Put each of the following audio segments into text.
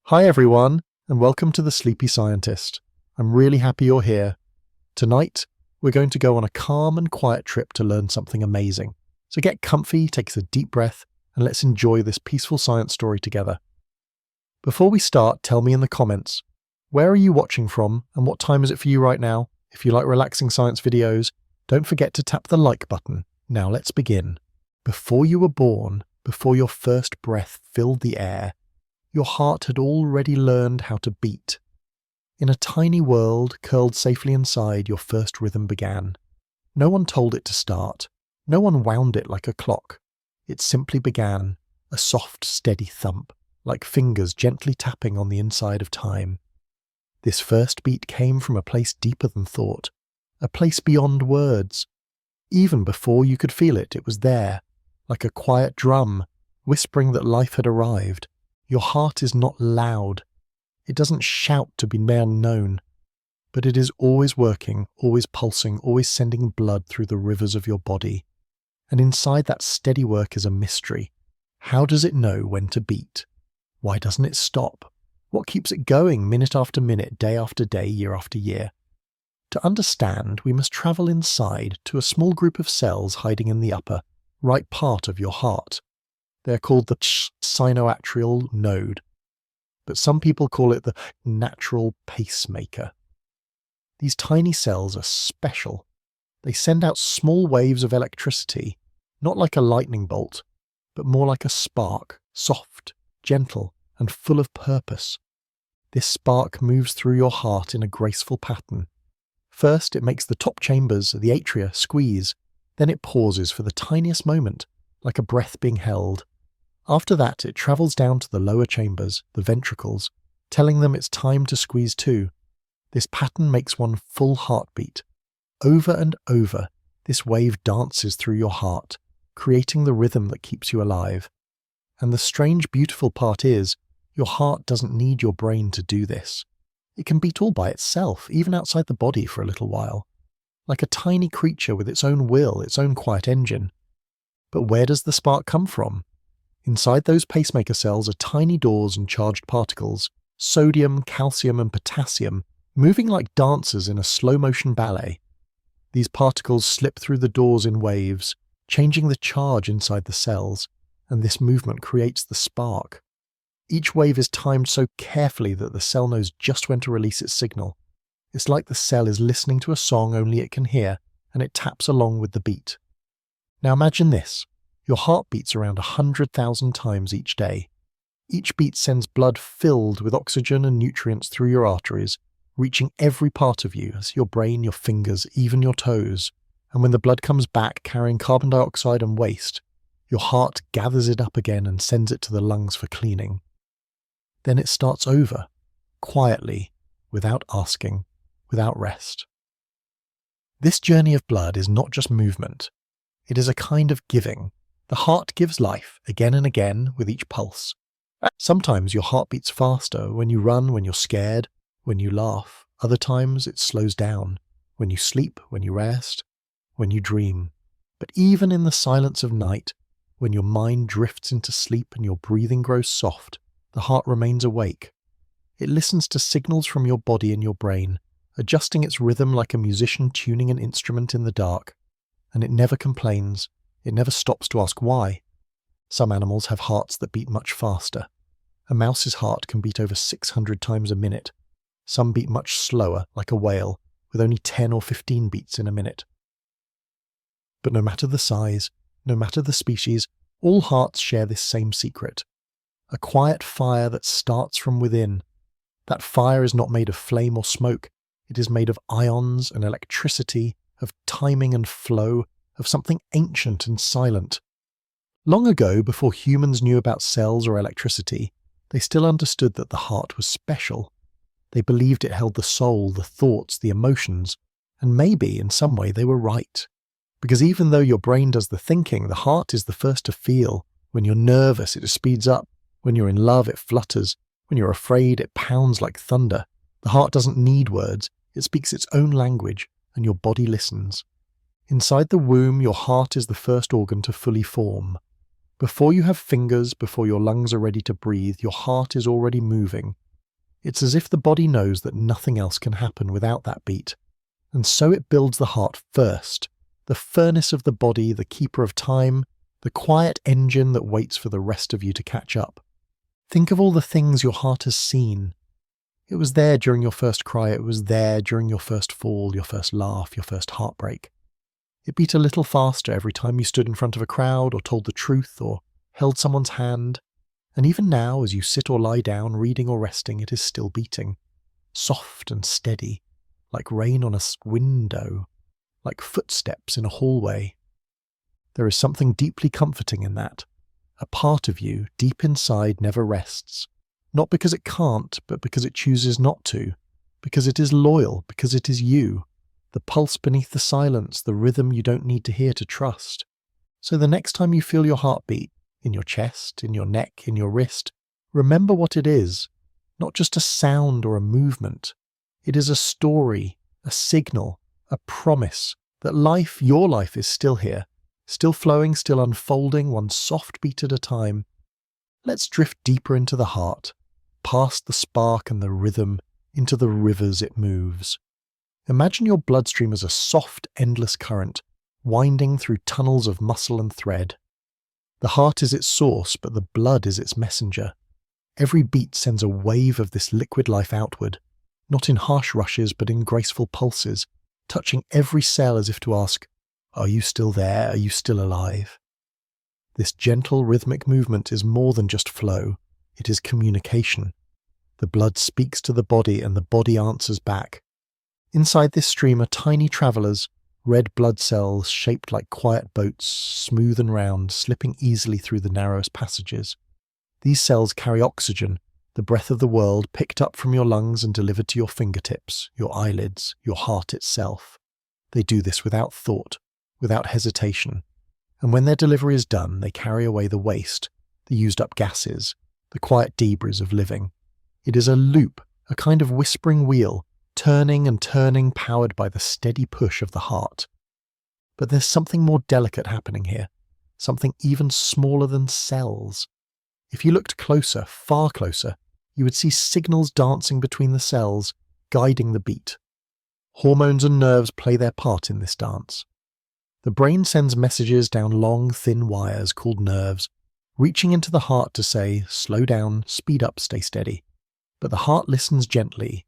Hi everyone, and welcome to The Sleepy Scientist. I'm really happy you're here. Tonight, we're going to go on a calm and quiet trip to learn something amazing. So get comfy, take a deep breath, and let's enjoy this peaceful science story together. Before we start, tell me in the comments, where are you watching from and what time is it for you right now? If you like relaxing science videos, don't forget to tap the like button. Now let's begin. Before you were born, before your first breath filled the air, your heart had already learned how to beat. In a tiny world curled safely inside, your first rhythm began. No one told it to start. No one wound it like a clock. It simply began, a soft, steady thump, like fingers gently tapping on the inside of time. This first beat came from a place deeper than thought, a place beyond words. Even before you could feel it, it was there, like a quiet drum, whispering that life had arrived. Your heart is not loud. It doesn't shout to be made known, but it is always working, always pulsing, always sending blood through the rivers of your body. And inside that steady work is a mystery. How does it know when to beat? Why doesn't it stop? What keeps it going minute after minute, day after day, year after year? To understand, we must travel inside to a small group of cells hiding in the upper, right part of your heart. They're called the sinoatrial node, but some people call it the natural pacemaker. These tiny cells are special. They send out small waves of electricity, not like a lightning bolt, but more like a spark, soft, gentle, and full of purpose. This spark moves through your heart in a graceful pattern. First, it makes the top chambers, the atria, squeeze. Then it pauses for the tiniest moment, like a breath being held. After that, it travels down to the lower chambers, the ventricles, telling them it's time to squeeze too. This pattern makes one full heartbeat. Over and over, this wave dances through your heart, creating the rhythm that keeps you alive. And the strange, beautiful part is, your heart doesn't need your brain to do this. It can beat all by itself, even outside the body for a little while. Like a tiny creature with its own will, its own quiet engine. But where does the spark come from? Inside those pacemaker cells are tiny doors and charged particles, sodium, calcium, and potassium, moving like dancers in a slow-motion ballet. These particles slip through the doors in waves, changing the charge inside the cells, and this movement creates the spark. Each wave is timed so carefully that the cell knows just when to release its signal. It's like the cell is listening to a song only it can hear, and it taps along with the beat. Now imagine this. Your heart beats around 100,000 times each day. Each beat sends blood filled with oxygen and nutrients through your arteries, reaching every part of you, as your brain, your fingers, even your toes. And when the blood comes back carrying carbon dioxide and waste, your heart gathers it up again and sends it to the lungs for cleaning. Then it starts over, quietly, without asking, without rest. This journey of blood is not just movement. It is a kind of giving. The heart gives life again and again with each pulse. Sometimes your heart beats faster when you run, when you're scared, when you laugh. Other times it slows down, when you sleep, when you rest, when you dream. But even in the silence of night, when your mind drifts into sleep and your breathing grows soft, the heart remains awake. It listens to signals from your body and your brain, adjusting its rhythm like a musician tuning an instrument in the dark. And it never complains. It never stops to ask why. Some animals have hearts that beat much faster. A mouse's heart can beat over 600 times a minute. Some beat much slower, like a whale, with only 10 or 15 beats in a minute. But no matter the size, no matter the species, all hearts share this same secret. A quiet fire that starts from within. That fire is not made of flame or smoke. It is made of ions and electricity, of timing and flow, of something ancient and silent. Long ago, before humans knew about cells or electricity, they still understood that the heart was special. They believed it held the soul, the thoughts, the emotions, and maybe, in some way, they were right. Because even though your brain does the thinking, the heart is the first to feel. When you're nervous, it speeds up. When you're in love, it flutters. When you're afraid, it pounds like thunder. The heart doesn't need words. It speaks its own language, and your body listens. Inside the womb, your heart is the first organ to fully form. Before you have fingers, before your lungs are ready to breathe, your heart is already moving. It's as if the body knows that nothing else can happen without that beat. And so it builds the heart first, the furnace of the body, the keeper of time, the quiet engine that waits for the rest of you to catch up. Think of all the things your heart has seen. It was there during your first cry, it was there during your first fall, your first laugh, your first heartbreak. It beat a little faster every time you stood in front of a crowd or told the truth or held someone's hand. And even now, as you sit or lie down, reading or resting, it is still beating. Soft and steady, like rain on a window, like footsteps in a hallway. There is something deeply comforting in that. A part of you, deep inside, never rests. Not because it can't, but because it chooses not to. Because it is loyal, because it is you. The pulse beneath the silence, the rhythm you don't need to hear to trust. So the next time you feel your heart beat, in your chest, in your neck, in your wrist, remember what it is. Not just a sound or a movement. It is a story, a signal, a promise that life, your life, is still here. Still flowing, still unfolding, one soft beat at a time. Let's drift deeper into the heart, past the spark and the rhythm, into the rivers it moves. Imagine your bloodstream as a soft, endless current, winding through tunnels of muscle and thread. The heart is its source, but the blood is its messenger. Every beat sends a wave of this liquid life outward, not in harsh rushes, but in graceful pulses, touching every cell as if to ask, "Are you still there? Are you still alive?" This gentle rhythmic movement is more than just flow. It is communication. The blood speaks to the body and the body answers back. Inside this stream are tiny travellers, red blood cells shaped like quiet boats, smooth and round, slipping easily through the narrowest passages. These cells carry oxygen, the breath of the world, picked up from your lungs and delivered to your fingertips, your eyelids, your heart itself. They do this without thought, without hesitation. And when their delivery is done, they carry away the waste, the used-up gases, the quiet debris of living. It is a loop, a kind of whispering wheel, turning and turning, powered by the steady push of the heart. But there's something more delicate happening here, something even smaller than cells. If you looked closer, far closer, you would see signals dancing between the cells, guiding the beat. Hormones and nerves play their part in this dance. The brain sends messages down long, thin wires called nerves, reaching into the heart to say, slow down, speed up, stay steady. But the heart listens gently.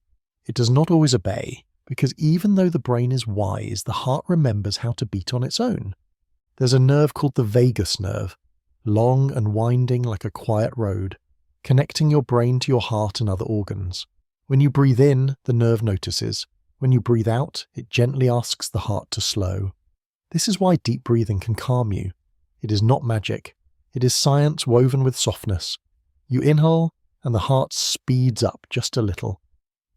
It does not always obey, because even though the brain is wise, the heart remembers how to beat on its own. There's a nerve called the vagus nerve, long and winding like a quiet road, connecting your brain to your heart and other organs. When you breathe in, the nerve notices. When you breathe out, it gently asks the heart to slow. This is why deep breathing can calm you. It is not magic. It is science woven with softness. You inhale, and the heart speeds up just a little.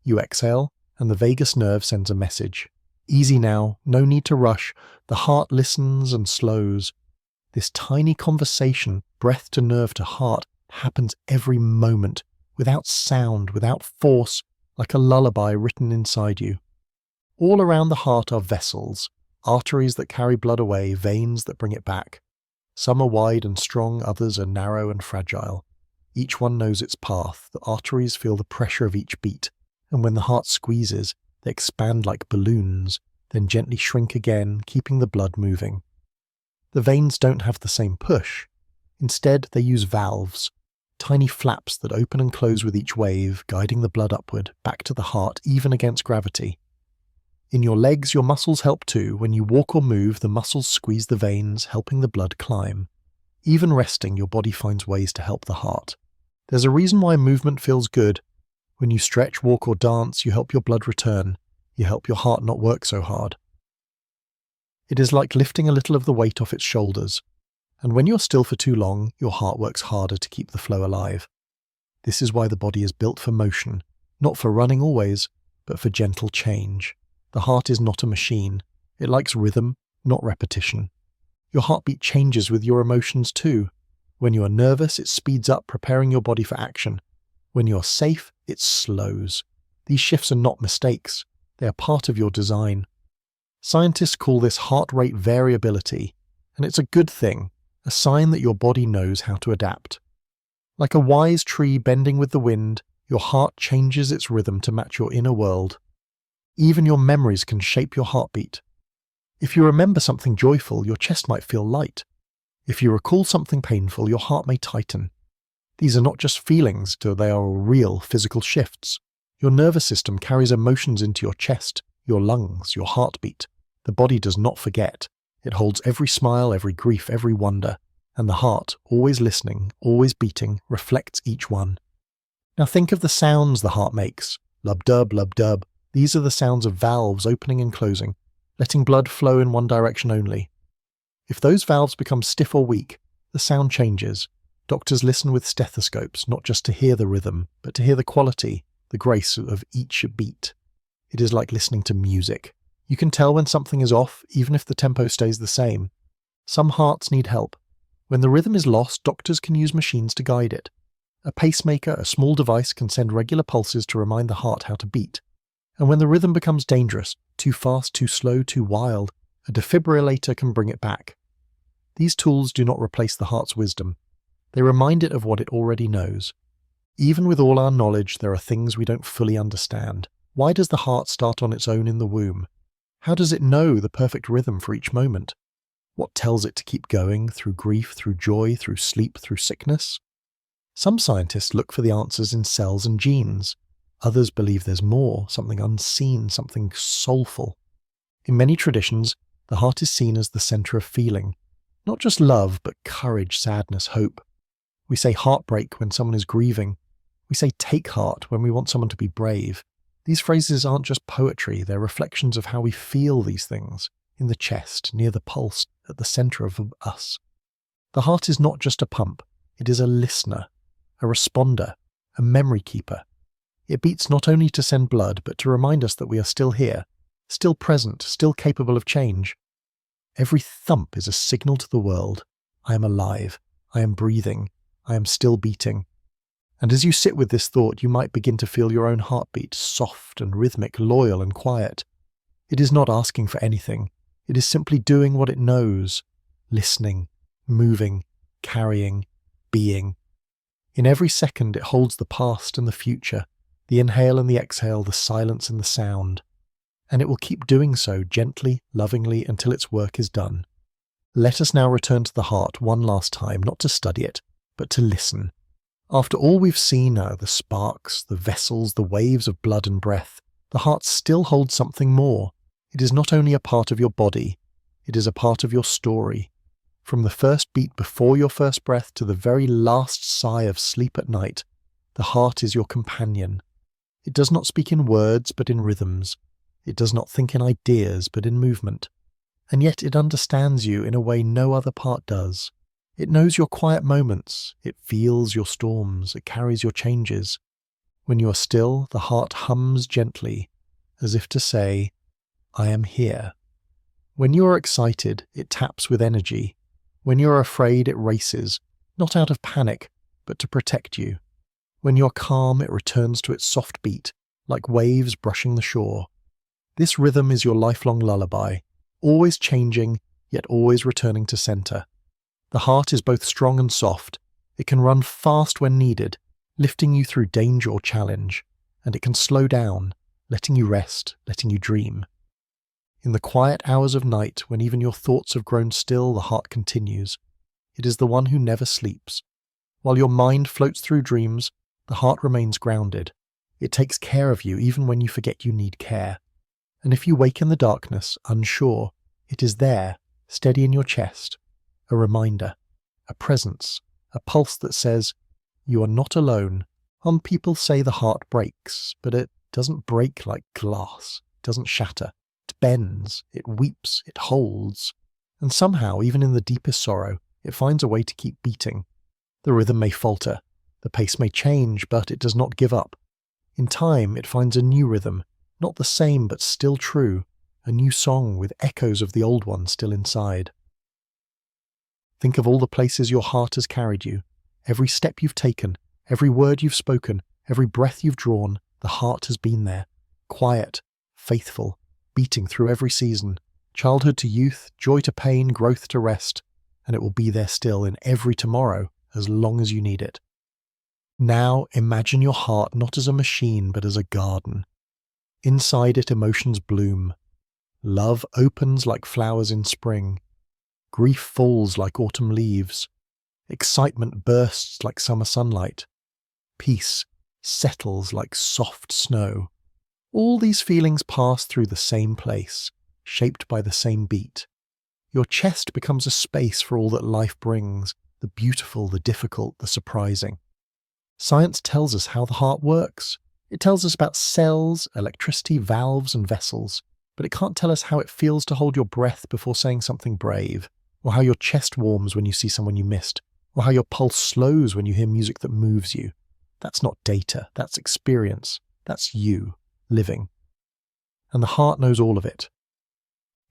You exhale, and the vagus nerve sends a message. Easy now, no need to rush. The heart listens and slows. This tiny conversation, breath to nerve to heart, happens every moment, without sound, without force, like a lullaby written inside you. All around the heart are vessels, arteries that carry blood away, veins that bring it back. Some are wide and strong, others are narrow and fragile. Each one knows its path. The arteries feel the pressure of each beat, and when the heart squeezes, they expand like balloons, then gently shrink again, keeping the blood moving. The veins don't have the same push. Instead, they use valves, tiny flaps that open and close with each wave, guiding the blood upward, back to the heart, even against gravity. In your legs, your muscles help too. When you walk or move, the muscles squeeze the veins, helping the blood climb. Even resting, your body finds ways to help the heart. There's a reason why movement feels good. When you stretch, walk or dance, you help your blood return. You help your heart not work so hard. It is like lifting a little of the weight off its shoulders. And when you're still for too long, your heart works harder to keep the flow alive. This is why the body is built for motion, not for running always, but for gentle change. The heart is not a machine. It likes rhythm, not repetition. Your heartbeat changes with your emotions too. When you are nervous, it speeds up, preparing your body for action. When you're safe, it slows. These shifts are not mistakes. They are part of your design. Scientists call this heart rate variability, and it's a good thing. a sign that your body knows how to adapt. Like a wise tree bending with the wind, your heart changes its rhythm to match your inner world. Even your memories can shape your heartbeat. If you remember something joyful, your chest might feel light. If you recall something painful, your heart may tighten. These are not just feelings, they are real physical shifts. Your nervous system carries emotions into your chest, your lungs, your heartbeat. The body does not forget. It holds every smile, every grief, every wonder. And the heart, always listening, always beating, reflects each one. Now think of the sounds the heart makes. Lub-dub, lub-dub. These are the sounds of valves opening and closing, letting blood flow in one direction only. If those valves become stiff or weak, the sound changes. Doctors listen with stethoscopes, not just to hear the rhythm, but to hear the quality, the grace of each beat. It is like listening to music. You can tell when something is off, even if the tempo stays the same. Some hearts need help. When the rhythm is lost, doctors can use machines to guide it. A pacemaker, a small device, can send regular pulses to remind the heart how to beat. And when the rhythm becomes dangerous, too fast, too slow, too wild, a defibrillator can bring it back. These tools do not replace the heart's wisdom. They remind it of what it already knows. Even with all our knowledge, there are things we don't fully understand. Why does the heart start on its own in the womb? How does it know the perfect rhythm for each moment? What tells it to keep going through grief, through joy, through sleep, through sickness? Some scientists look for the answers in cells and genes. Others believe there's more, something unseen, something soulful. In many traditions, the heart is seen as the center of feeling. Not just love, but courage, sadness, hope. We say heartbreak when someone is grieving. We say take heart when we want someone to be brave. These phrases aren't just poetry, they're reflections of how we feel these things, in the chest, near the pulse, at the center of us. The heart is not just a pump, it is a listener, a responder, a memory keeper. It beats not only to send blood, but to remind us that we are still here, still present, still capable of change. Every thump is a signal to the world. I am alive. I am breathing. I am still beating. And as you sit with this thought, you might begin to feel your own heartbeat, soft and rhythmic, loyal and quiet. It is not asking for anything. It is simply doing what it knows, listening, moving, carrying, being. In every second it holds the past and the future, the inhale and the exhale, the silence and the sound. And it will keep doing so gently, lovingly, until its work is done. Let us now return to the heart one last time, not to study it, but to listen. After all we've seen now, the sparks, the vessels, the waves of blood and breath, the heart still holds something more. It is not only a part of your body, it is a part of your story. From the first beat before your first breath to the very last sigh of sleep at night, the heart is your companion. It does not speak in words, but in rhythms. It does not think in ideas, but in movement. And yet it understands you in a way no other part does. It knows your quiet moments, it feels your storms, it carries your changes. When you are still, the heart hums gently, as if to say, I am here. When you are excited, it taps with energy. When you are afraid, it races, not out of panic, but to protect you. When you are calm, it returns to its soft beat, like waves brushing the shore. This rhythm is your lifelong lullaby, always changing, yet always returning to center. The heart is both strong and soft. It can run fast when needed, lifting you through danger or challenge, and it can slow down, letting you rest, letting you dream. In the quiet hours of night, when even your thoughts have grown still, the heart continues. It is the one who never sleeps. While your mind floats through dreams, the heart remains grounded. It takes care of you even when you forget you need care. And if you wake in the darkness, unsure, it is there, steady in your chest, a reminder, a presence, a pulse that says, you are not alone. People say the heart breaks, but it doesn't break like glass. It doesn't shatter. It bends, it weeps, it holds. And somehow, even in the deepest sorrow, it finds a way to keep beating. The rhythm may falter, the pace may change, but it does not give up. In time, it finds a new rhythm, not the same but still true, a new song with echoes of the old one still inside. Think of all the places your heart has carried you, every step you've taken, every word you've spoken, every breath you've drawn, the heart has been there, quiet, faithful, beating through every season, childhood to youth, joy to pain, growth to rest. and it will be there still in every tomorrow as long as you need it. Now imagine your heart not as a machine but as a garden. Inside it emotions bloom. Love opens like flowers in spring. Grief falls like autumn leaves. Excitement bursts like summer sunlight. Peace settles like soft snow. All these feelings pass through the same place, shaped by the same beat. Your chest becomes a space for all that life brings, the beautiful, the difficult, the surprising. Science tells us how the heart works. It tells us about cells, electricity, valves, and vessels, but it can't tell us how it feels to hold your breath before saying something brave, or how your chest warms when you see someone you missed, or how your pulse slows when you hear music that moves you. That's not data, that's experience. That's you, living. And the heart knows all of it.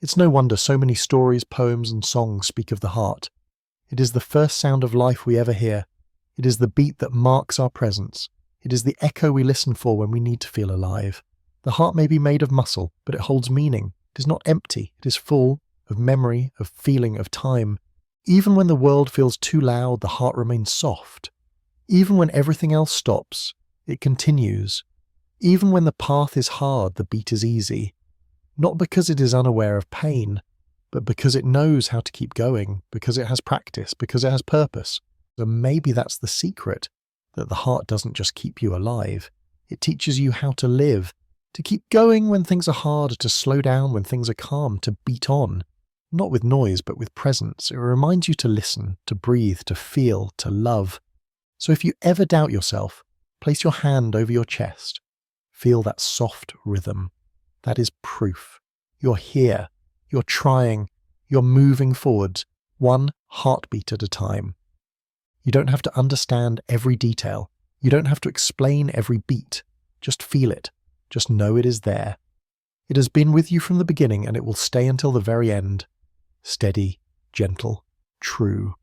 It's no wonder so many stories, poems, and songs speak of the heart. It is the first sound of life we ever hear. It is the beat that marks our presence. It is the echo we listen for when we need to feel alive. The heart may be made of muscle, but it holds meaning. It is not empty. It is full of memory, of feeling, of time. Even when the world feels too loud, the heart remains soft. Even when everything else stops, it continues. Even when the path is hard, the beat is easy. Not because it is unaware of pain, but because it knows how to keep going, because it has practice, because it has purpose. So maybe that's the secret, that the heart doesn't just keep you alive. It teaches you how to live, to keep going when things are hard, to slow down when things are calm, to beat on. Not with noise, but with presence. It reminds you to listen, to breathe, to feel, to love. So if you ever doubt yourself, place your hand over your chest. Feel that soft rhythm. That is proof. You're here. You're trying. You're moving forward, one heartbeat at a time. You don't have to understand every detail. You don't have to explain every beat. Just feel it. Just know it is there. It has been with you from the beginning, and it will stay until the very end. Steady, gentle, true.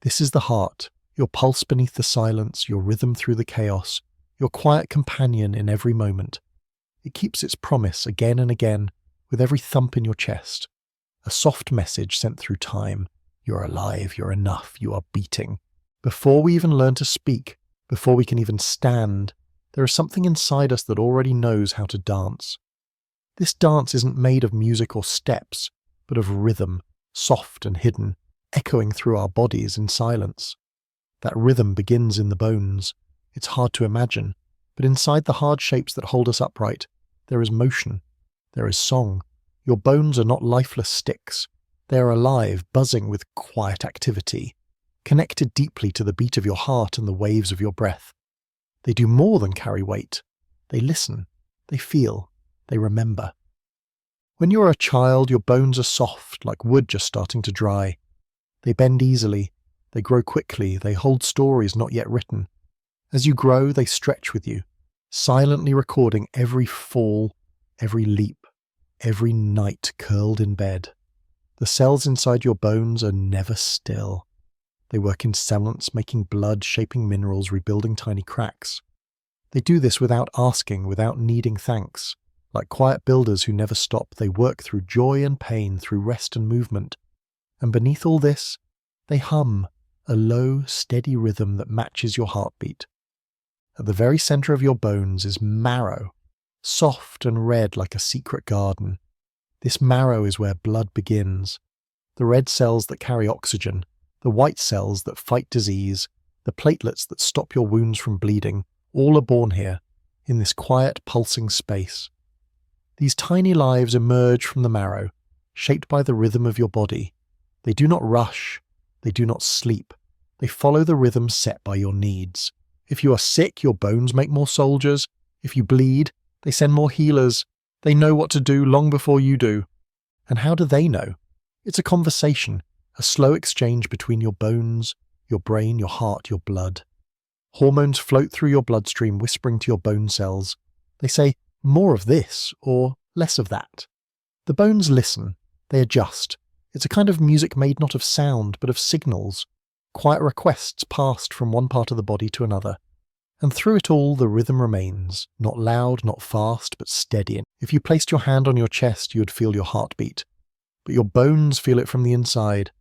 This is the heart, your pulse beneath the silence, your rhythm through the chaos, your quiet companion in every moment. It keeps its promise again and again, with every thump in your chest. A soft message sent through time. You're alive, you're enough, you are beating. Before we even learn to speak, before we can even stand, there is something inside us that already knows how to dance. This dance isn't made of music or steps, but of rhythm, soft and hidden, echoing through our bodies in silence. That rhythm begins in the bones. It's hard to imagine, but inside the hard shapes that hold us upright, there is motion, there is song. Your bones are not lifeless sticks. They are alive, buzzing with quiet activity, connected deeply to the beat of your heart and the waves of your breath. They do more than carry weight. They listen, they feel, they remember. When you're a child, your bones are soft, like wood just starting to dry. They bend easily, they grow quickly, they hold stories not yet written. As you grow, they stretch with you, silently recording every fall, every leap, every night curled in bed. The cells inside your bones are never still. They work in silence, making blood, shaping minerals, rebuilding tiny cracks. They do this without asking, without needing thanks. Like quiet builders who never stop, they work through joy and pain, through rest and movement. And beneath all this, they hum, a low, steady rhythm that matches your heartbeat. At the very center of your bones is marrow, soft and red like a secret garden. This marrow is where blood begins. The red cells that carry oxygen, the white cells that fight disease, the platelets that stop your wounds from bleeding, all are born here, in this quiet, pulsing space. These tiny lives emerge from the marrow, shaped by the rhythm of your body. They do not rush, they do not sleep. They follow the rhythm set by your needs. If you are sick, your bones make more soldiers. If you bleed, they send more healers. They know what to do long before you do. And how do they know? It's a conversation, a slow exchange between your bones, your brain, your heart, your blood. Hormones float through your bloodstream, whispering to your bone cells. They say, more of this, or less of that. The bones listen. They adjust. It's a kind of music made not of sound, but of signals. Quiet requests passed from one part of the body to another. And through it all, the rhythm remains, not loud, not fast, but steady. If you placed your hand on your chest, you would feel your heartbeat. But your bones feel it from the inside.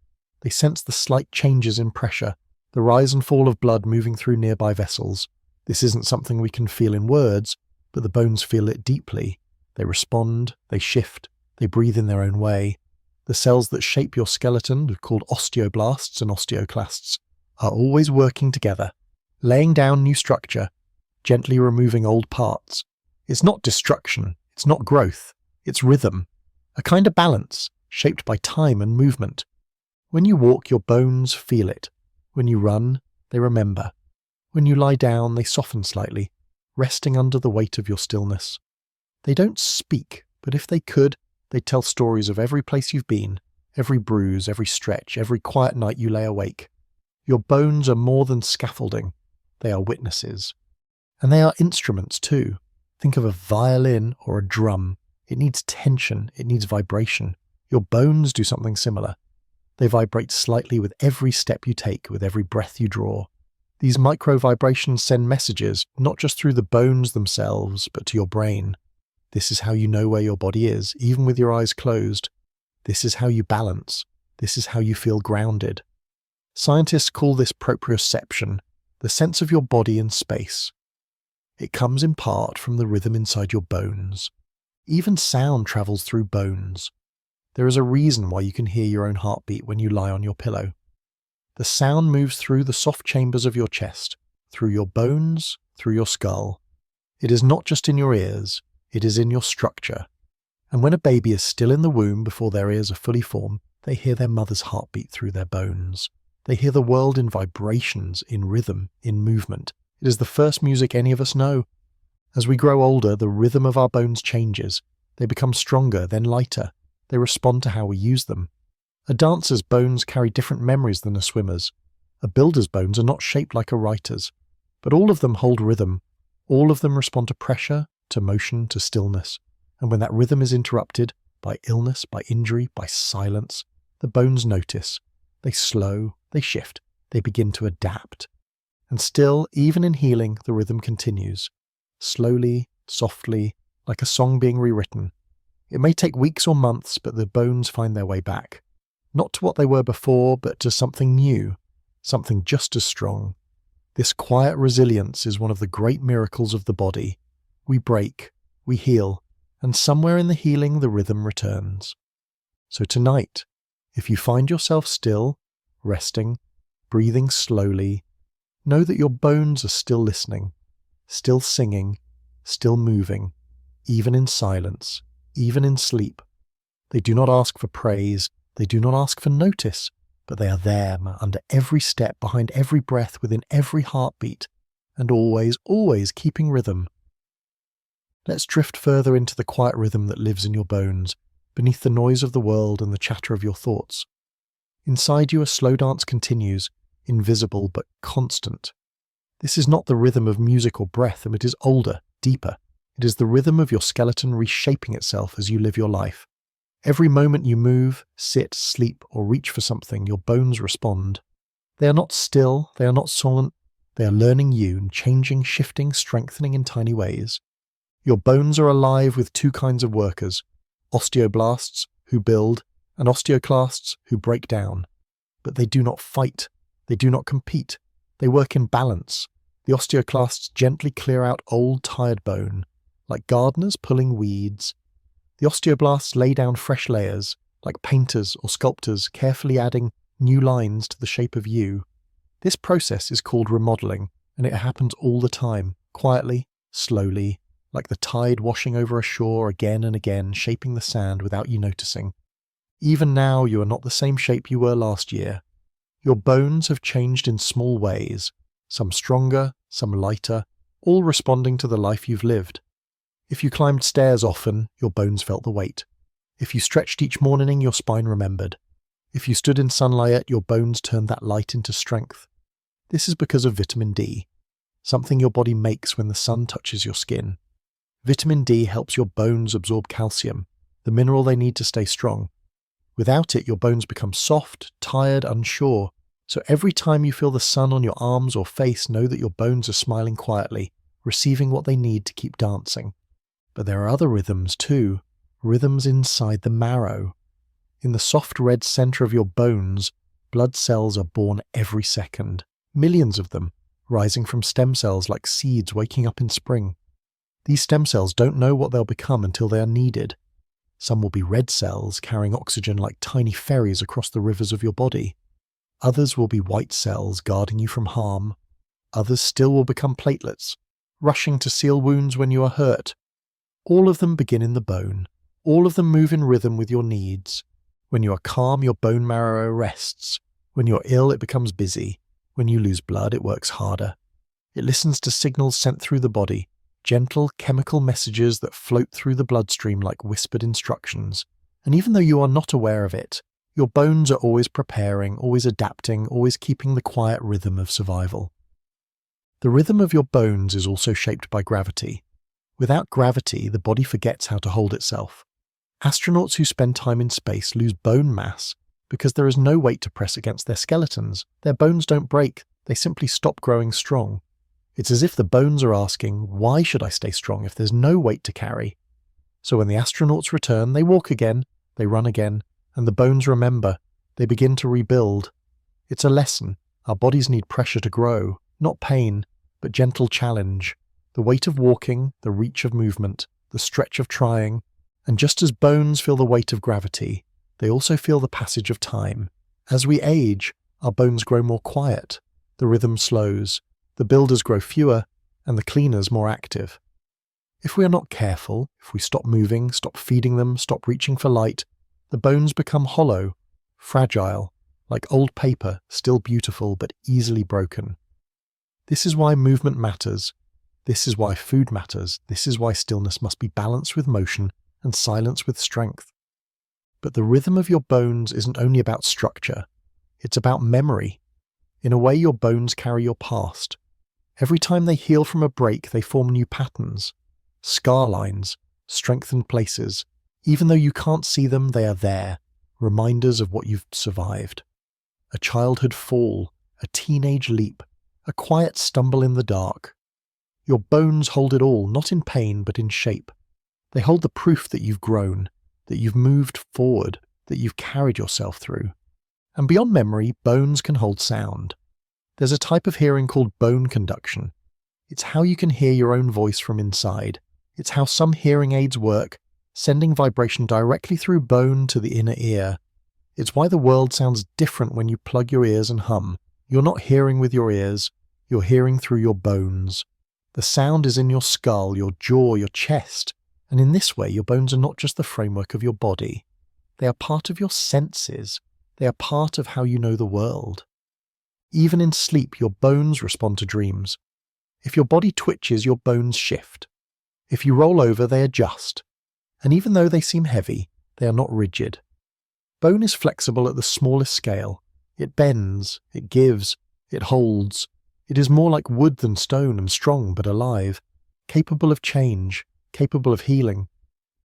They sense the slight changes in pressure, the rise and fall of blood moving through nearby vessels. This isn't something we can feel in words, but the bones feel it deeply. They respond, they shift, they breathe in their own way. The cells that shape your skeleton, called osteoblasts and osteoclasts, are always working together, laying down new structure, gently removing old parts. It's not destruction, it's not growth, it's rhythm, a kind of balance, shaped by time and movement. When you walk, your bones feel it. When you run, they remember. When you lie down, they soften slightly, resting under the weight of your stillness. They don't speak, but if they could, they'd tell stories of every place you've been, every bruise, every stretch, every quiet night you lay awake. Your bones are more than scaffolding. They are witnesses. And they are instruments too. Think of a violin or a drum. It needs tension, it needs vibration. Your bones do something similar. They vibrate slightly with every step you take, with every breath you draw. These micro vibrations send messages, not just through the bones themselves, but to your brain. This is how you know where your body is, even with your eyes closed. This is how you balance. This is how you feel grounded. Scientists call this proprioception, the sense of your body in space. It comes in part from the rhythm inside your bones. Even sound travels through bones. There is a reason why you can hear your own heartbeat when you lie on your pillow. The sound moves through the soft chambers of your chest, through your bones, through your skull. It is not just in your ears, it is in your structure. And when a baby is still in the womb before their ears are fully formed, they hear their mother's heartbeat through their bones. They hear the world in vibrations, in rhythm, in movement. It is the first music any of us know. As we grow older, the rhythm of our bones changes. They become stronger, then lighter. They respond to how we use them. A dancer's bones carry different memories than a swimmer's. A builder's bones are not shaped like a writer's. But all of them hold rhythm. All of them respond to pressure, to motion, to stillness. And when that rhythm is interrupted, by illness, by injury, by silence, the bones notice. They slow, they shift, they begin to adapt. And still, even in healing, the rhythm continues. Slowly, softly, like a song being rewritten. It may take weeks or months, but the bones find their way back. Not to what they were before, but to something new, something just as strong. This quiet resilience is one of the great miracles of the body. We break, we heal, and somewhere in the healing the rhythm returns. So tonight, if you find yourself still, resting, breathing slowly, know that your bones are still listening, still singing, still moving, even in silence, even in sleep. They do not ask for praise, they do not ask for notice, but they are there under every step, behind every breath, within every heartbeat, and always, always keeping rhythm. Let's drift further into the quiet rhythm that lives in your bones, beneath the noise of the world and the chatter of your thoughts. Inside you a slow dance continues, invisible but constant. This is not the rhythm of music or breath, and it is older, deeper. It is the rhythm of your skeleton reshaping itself as you live your life. Every moment you move, sit, sleep, or reach for something, your bones respond. They are not still, they are not silent, they are learning you and changing, shifting, strengthening in tiny ways. Your bones are alive with two kinds of workers, osteoblasts, who build, and osteoclasts, who break down. But they do not fight, they do not compete, they work in balance. The osteoclasts gently clear out old, tired bone, like gardeners pulling weeds. The osteoblasts lay down fresh layers, like painters or sculptors carefully adding new lines to the shape of you. This process is called remodeling, and it happens all the time, quietly, slowly, like the tide washing over a shore again and again, shaping the sand without you noticing. Even now you are not the same shape you were last year. Your bones have changed in small ways, some stronger, some lighter, all responding to the life you've lived. If you climbed stairs often, your bones felt the weight. If you stretched each morning, your spine remembered. If you stood in sunlight, your bones turned that light into strength. This is because of vitamin D, something your body makes when the sun touches your skin. Vitamin D helps your bones absorb calcium, the mineral they need to stay strong. Without it, your bones become soft, tired, unsure. So every time you feel the sun on your arms or face, know that your bones are smiling quietly, receiving what they need to keep dancing. But there are other rhythms too, rhythms inside the marrow. In the soft red center of your bones, blood cells are born every second, millions of them, rising from stem cells like seeds waking up in spring. These stem cells don't know what they'll become until they are needed. Some will be red cells carrying oxygen like tiny ferries across the rivers of your body. Others will be white cells guarding you from harm. Others still will become platelets, rushing to seal wounds when you are hurt. All of them begin in the bone. All of them move in rhythm with your needs. When you are calm, your bone marrow rests. When you're ill, it becomes busy. When you lose blood, it works harder. It listens to signals sent through the body, gentle chemical messages that float through the bloodstream like whispered instructions. And even though you are not aware of it, your bones are always preparing, always adapting, always keeping the quiet rhythm of survival. The rhythm of your bones is also shaped by gravity. Without gravity, the body forgets how to hold itself. Astronauts who spend time in space lose bone mass because there is no weight to press against their skeletons. Their bones don't break, they simply stop growing strong. It's as if the bones are asking, why should I stay strong if there's no weight to carry? So when the astronauts return, they walk again, they run again, and the bones remember. They begin to rebuild. It's a lesson. Our bodies need pressure to grow, not pain, but gentle challenge. The weight of walking, the reach of movement, the stretch of trying. And just as bones feel the weight of gravity, they also feel the passage of time. As we age, our bones grow more quiet, the rhythm slows, the builders grow fewer, and the cleaners more active. If we are not careful, if we stop moving, stop feeding them, stop reaching for light, the bones become hollow, fragile, like old paper, still beautiful but easily broken. This is why movement matters. This is why food matters. This is why stillness must be balanced with motion and silence with strength. But the rhythm of your bones isn't only about structure, it's about memory. In a way, your bones carry your past. Every time they heal from a break, they form new patterns, scar lines, strengthened places. Even though you can't see them, they are there, reminders of what you've survived. A childhood fall, a teenage leap, a quiet stumble in the dark. Your bones hold it all, not in pain, but in shape. They hold the proof that you've grown, that you've moved forward, that you've carried yourself through. And beyond memory, bones can hold sound. There's a type of hearing called bone conduction. It's how you can hear your own voice from inside. It's how some hearing aids work, sending vibration directly through bone to the inner ear. It's why the world sounds different when you plug your ears and hum. You're not hearing with your ears, you're hearing through your bones. The sound is in your skull, your jaw, your chest. And in this way, your bones are not just the framework of your body. They are part of your senses. They are part of how you know the world. Even in sleep, your bones respond to dreams. If your body twitches, your bones shift. If you roll over, they adjust. And even though they seem heavy, they are not rigid. Bone is flexible at the smallest scale. It bends, it gives, it holds. It is more like wood than stone and strong but alive, capable of change, capable of healing.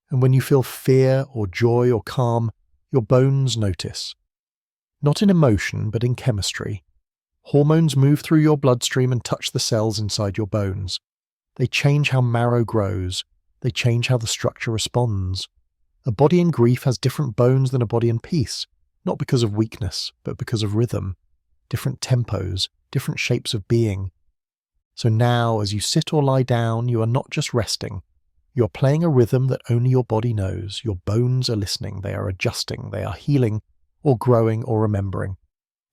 And when you feel fear or joy or calm, your bones notice. Not in emotion, but in chemistry. Hormones move through your bloodstream and touch the cells inside your bones. They change how marrow grows. They change how the structure responds. A body in grief has different bones than a body in peace, not because of weakness, but because of rhythm. Different tempos, different shapes of being. So now, as you sit or lie down, you are not just resting. You are playing a rhythm that only your body knows. Your bones are listening, they are adjusting, they are healing, or growing or remembering.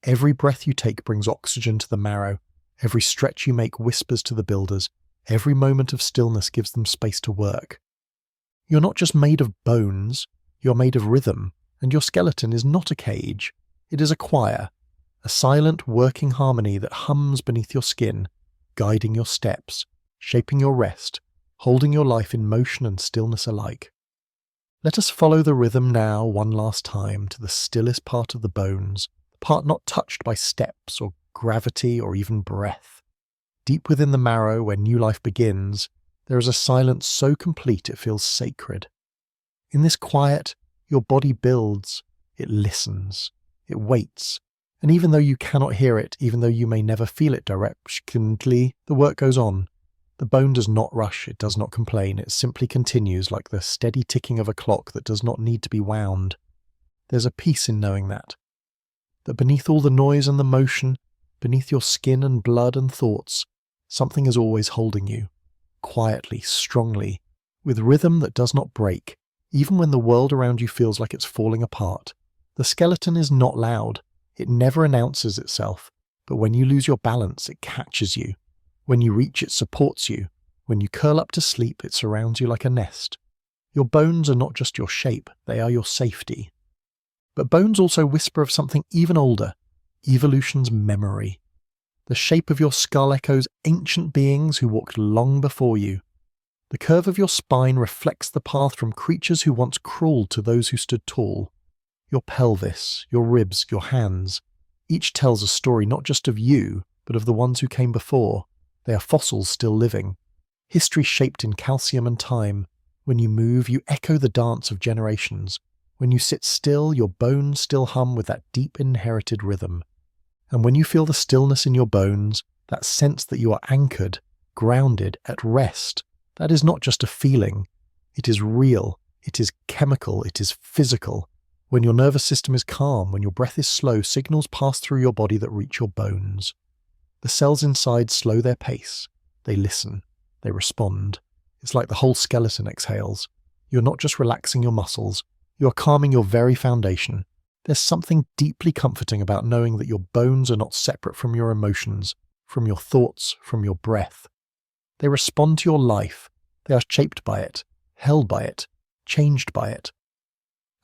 Every breath you take brings oxygen to the marrow. Every stretch you make whispers to the builders. Every moment of stillness gives them space to work. You're not just made of bones, you're made of rhythm, and your skeleton is not a cage. It is a choir, a silent working harmony that hums beneath your skin, guiding your steps, shaping your rest, holding your life in motion and stillness alike. Let us follow the rhythm now one last time to the stillest part of the bones, the part not touched by steps or gravity or even breath. Deep within the marrow where new life begins, there is a silence so complete it feels sacred. In this quiet, your body builds, it listens, it waits, and even though you cannot hear it, even though you may never feel it directly, the work goes on. The bone does not rush, it does not complain, it simply continues like the steady ticking of a clock that does not need to be wound. There's a peace in knowing that. that beneath all the noise and the motion, beneath your skin and blood and thoughts, something is always holding you, quietly, strongly, with rhythm that does not break, even when the world around you feels like it's falling apart. The skeleton is not loud. It never announces itself, but when you lose your balance, it catches you. When you reach, it supports you. When you curl up to sleep, it surrounds you like a nest. Your bones are not just your shape, they are your safety. But bones also whisper of something even older, evolution's memory. The shape of your skull echoes ancient beings who walked long before you. The curve of your spine reflects the path from creatures who once crawled to those who stood tall. Your pelvis, your ribs, your hands, each tells a story not just of you, but of the ones who came before. They are fossils still living. History shaped in calcium and time. When you move, you echo the dance of generations. When you sit still, your bones still hum with that deep inherited rhythm. And when you feel the stillness in your bones, that sense that you are anchored, grounded, at rest, that is not just a feeling. It is real, it is chemical, it is physical. When your nervous system is calm, when your breath is slow, signals pass through your body that reach your bones. The cells inside slow their pace. They listen. They respond. It's like the whole skeleton exhales. You're not just relaxing your muscles, you're calming your very foundation. There's something deeply comforting about knowing that your bones are not separate from your emotions, from your thoughts, from your breath. They respond to your life. They are shaped by it, held by it, changed by it.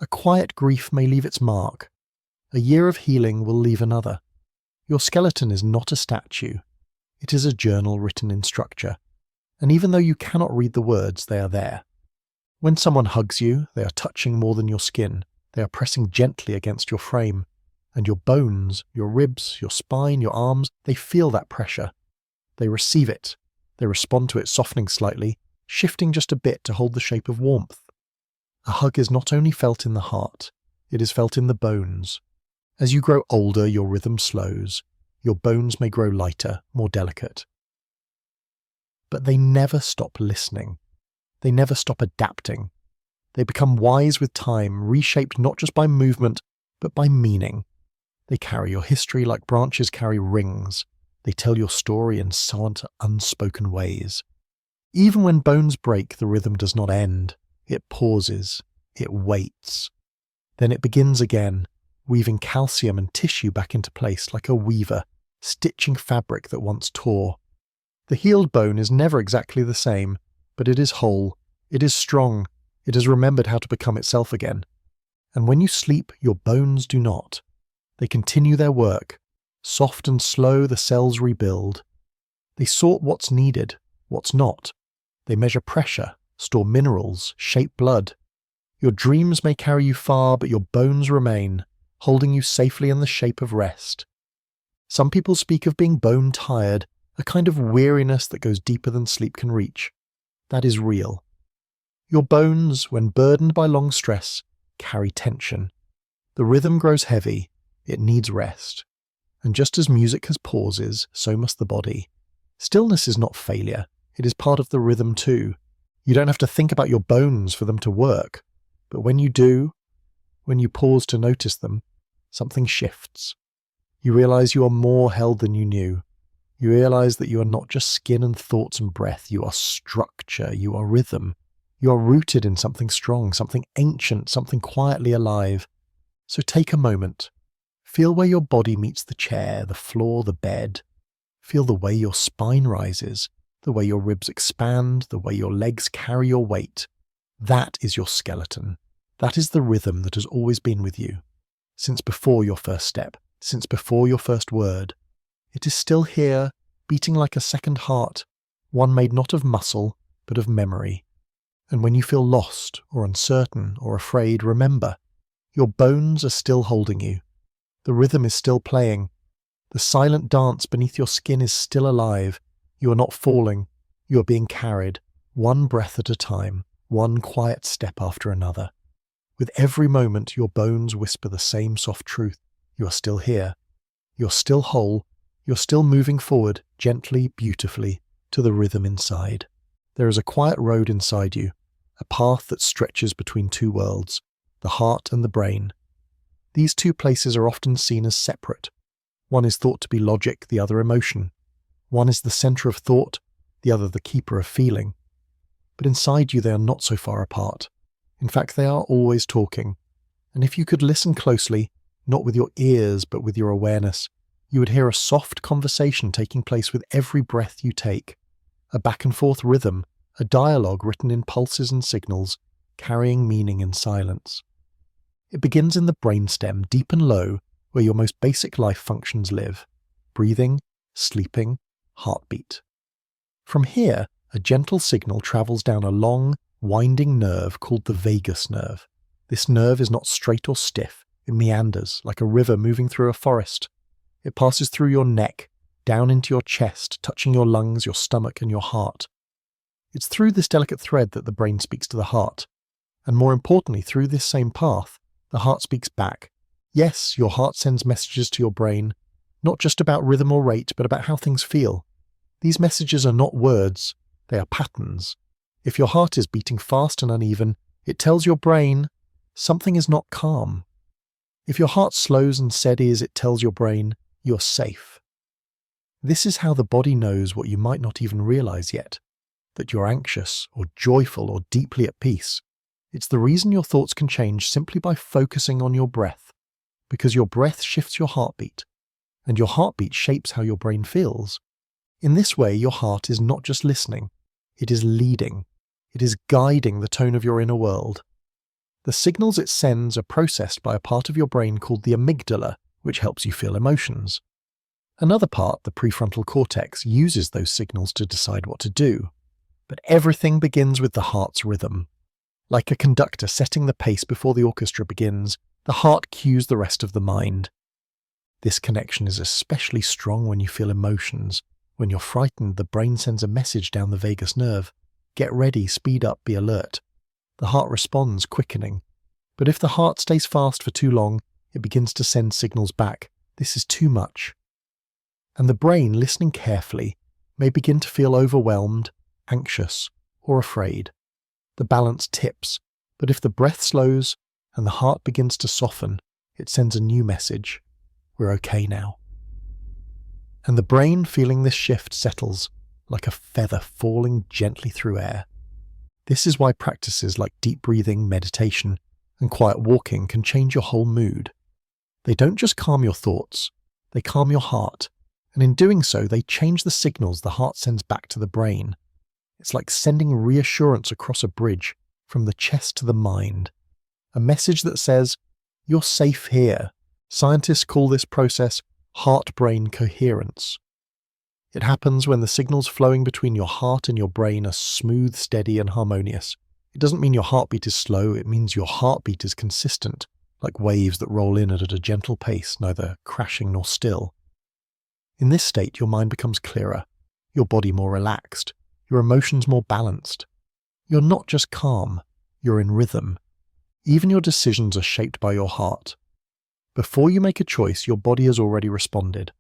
A quiet grief may leave its mark. A year of healing will leave another. Your skeleton is not a statue. It is a journal written in structure. And even though you cannot read the words, they are there. When someone hugs you, they are touching more than your skin. They are pressing gently against your frame. And your bones, your ribs, your spine, your arms, they feel that pressure. They receive it. They respond to it, softening slightly, shifting just a bit to hold the shape of warmth. A hug is not only felt in the heart, it is felt in the bones. As you grow older, your rhythm slows. Your bones may grow lighter, more delicate. But they never stop listening. They never stop adapting. They become wise with time, reshaped not just by movement, but by meaning. They carry your history like branches carry rings. They tell your story in silent, unspoken ways. Even when bones break, the rhythm does not end. It pauses. It waits. Then it begins again, weaving calcium and tissue back into place like a weaver, stitching fabric that once tore. The healed bone is never exactly the same, but it is whole. It is strong. It has remembered how to become itself again. And when you sleep, your bones do not. They continue their work. Soft and slow, the cells rebuild. They sort what's needed, what's not. They measure pressure, store minerals, shape blood. Your dreams may carry you far, but your bones remain, holding you safely in the shape of rest. Some people speak of being bone tired, a kind of weariness that goes deeper than sleep can reach. That is real. Your bones, when burdened by long stress, carry tension. The rhythm grows heavy. It needs rest. And just as music has pauses, so must the body. Stillness is not failure. It is part of the rhythm too. You don't have to think about your bones for them to work. But when you do, when you pause to notice them, something shifts. You realize you are more held than you knew. You realize that you are not just skin and thoughts and breath. You are structure. You are rhythm. You are rooted in something strong, something ancient, something quietly alive. So take a moment. Feel where your body meets the chair, the floor, the bed. Feel the way your spine rises, the way your ribs expand, the way your legs carry your weight. That is your skeleton. That is the rhythm that has always been with you. Since before your first step, since before your first word. It is still here, beating like a second heart, one made not of muscle, but of memory. And when you feel lost, or uncertain, or afraid, remember, your bones are still holding you. The rhythm is still playing. The silent dance beneath your skin is still alive. You are not falling. You are being carried, one breath at a time, one quiet step after another. With every moment, your bones whisper the same soft truth. You are still here. You're still whole. You're still moving forward, gently, beautifully, to the rhythm inside. There is a quiet road inside you, a path that stretches between two worlds, the heart and the brain. These two places are often seen as separate. One is thought to be logic, the other emotion. One is the center of thought, the other the keeper of feeling. But inside you they are not so far apart. In fact, they are always talking. And if you could listen closely, not with your ears but with your awareness, you would hear a soft conversation taking place with every breath you take, a back and forth rhythm, a dialogue written in pulses and signals, carrying meaning in silence. It begins in the brainstem, deep and low, where your most basic life functions live: breathing, sleeping, heartbeat. From here, a gentle signal travels down a long, winding nerve called the vagus nerve. This nerve is not straight or stiff. It meanders like a river moving through a forest. It passes through your neck, down into your chest, touching your lungs, your stomach, and your heart. It's through this delicate thread that the brain speaks to the heart. And more importantly, through this same path, the heart speaks back. Yes, your heart sends messages to your brain, not just about rhythm or rate, but about how things feel. These messages are not words, they are patterns. If your heart is beating fast and uneven, it tells your brain something is not calm. If your heart slows and steadies, it tells your brain you're safe. This is how the body knows what you might not even realize yet, that you're anxious or joyful or deeply at peace. It's the reason your thoughts can change simply by focusing on your breath, because your breath shifts your heartbeat, and your heartbeat shapes how your brain feels. In this way, your heart is not just listening, it is leading. It is guiding the tone of your inner world. The signals it sends are processed by a part of your brain called the amygdala, which helps you feel emotions. Another part, the prefrontal cortex, uses those signals to decide what to do. But everything begins with the heart's rhythm. Like a conductor setting the pace before the orchestra begins, the heart cues the rest of the mind. This connection is especially strong when you feel emotions. When you're frightened, the brain sends a message down the vagus nerve. Get ready, speed up, be alert. The heart responds, quickening. But if the heart stays fast for too long, it begins to send signals back. This is too much. And the brain, listening carefully, may begin to feel overwhelmed, anxious, or afraid. The balance tips, but if the breath slows and the heart begins to soften, it sends a new message. We're okay now. And the brain, feeling this shift, settles like a feather falling gently through air. This is why practices like deep breathing, meditation, and quiet walking can change your whole mood. They don't just calm your thoughts, they calm your heart, and in doing so, they change the signals the heart sends back to the brain. It's like sending reassurance across a bridge from the chest to the mind. A message that says, you're safe here. Scientists call this process heart-brain coherence. It happens when the signals flowing between your heart and your brain are smooth, steady, and harmonious. It doesn't mean your heartbeat is slow, it means your heartbeat is consistent, like waves that roll in at a gentle pace, neither crashing nor still. In this state, your mind becomes clearer, your body more relaxed, your emotions more balanced. You're not just calm, you're in rhythm. Even your decisions are shaped by your heart. Before you make a choice, your body has already responded.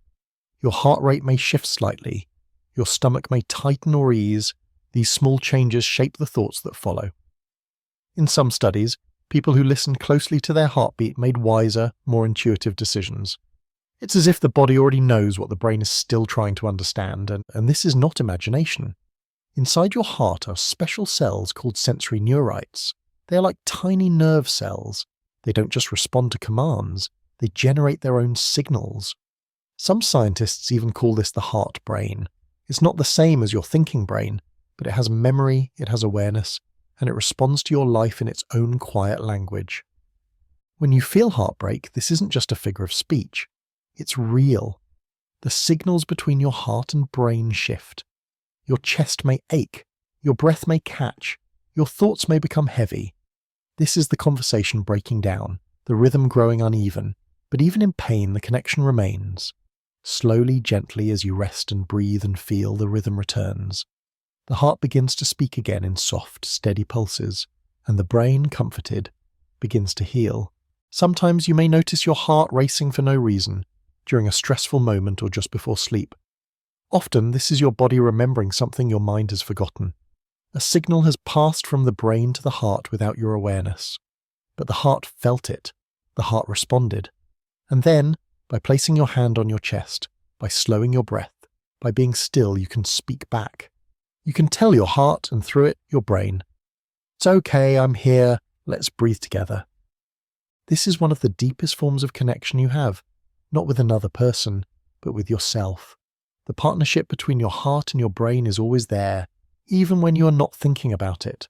Your heart rate may shift slightly, your stomach may tighten or ease. These small changes shape the thoughts that follow. In some studies, people who listened closely to their heartbeat made wiser, more intuitive decisions. It's as if the body already knows what the brain is still trying to understand, and this is not imagination. Inside your heart are special cells called sensory neurites. They are like tiny nerve cells. They don't just respond to commands, they generate their own signals. Some scientists even call this the heart brain. It's not the same as your thinking brain, but it has memory, it has awareness, and it responds to your life in its own quiet language. When you feel heartbreak, this isn't just a figure of speech. It's real. The signals between your heart and brain shift. Your chest may ache, your breath may catch, your thoughts may become heavy. This is the conversation breaking down, the rhythm growing uneven, but even in pain the connection remains. Slowly, gently, as you rest and breathe and feel, the rhythm returns. The heart begins to speak again in soft, steady pulses, and the brain, comforted, begins to heal. Sometimes you may notice your heart racing for no reason, during a stressful moment or just before sleep. Often, this is your body remembering something your mind has forgotten. A signal has passed from the brain to the heart without your awareness. But the heart felt it. the heart responded. And then, by placing your hand on your chest, by slowing your breath, by being still, you can speak back. You can tell your heart and through it, your brain, "It's okay, I'm here, let's breathe together." This is one of the deepest forms of connection you have, not with another person, but with yourself. The partnership between your heart and your brain is always there, even when you are not thinking about it.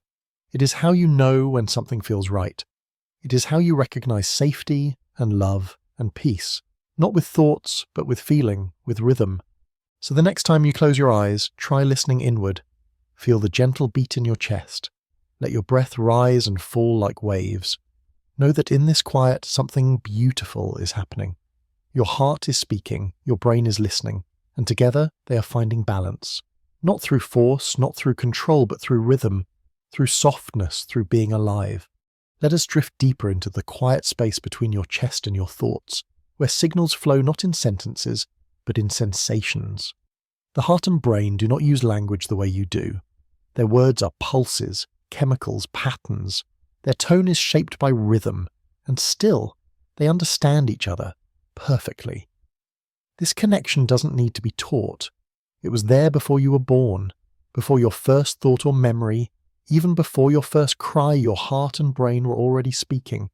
It is how you know when something feels right. It is how you recognize safety and love and peace, not with thoughts, but with feeling, with rhythm. So the next time you close your eyes, try listening inward. Feel the gentle beat in your chest. Let your breath rise and fall like waves. Know that in this quiet, something beautiful is happening. Your heart is speaking, your brain is listening, and together they are finding balance. Not through force, not through control, but through rhythm, through softness, through being alive. Let us drift deeper into the quiet space between your chest and your thoughts, where signals flow not in sentences, but in sensations. The heart and brain do not use language the way you do. Their words are pulses, chemicals, patterns. Their tone is shaped by rhythm, and still, they understand each other perfectly. This connection doesn't need to be taught. It was there before you were born, before your first thought or memory, even before your first cry, your heart and brain were already speaking.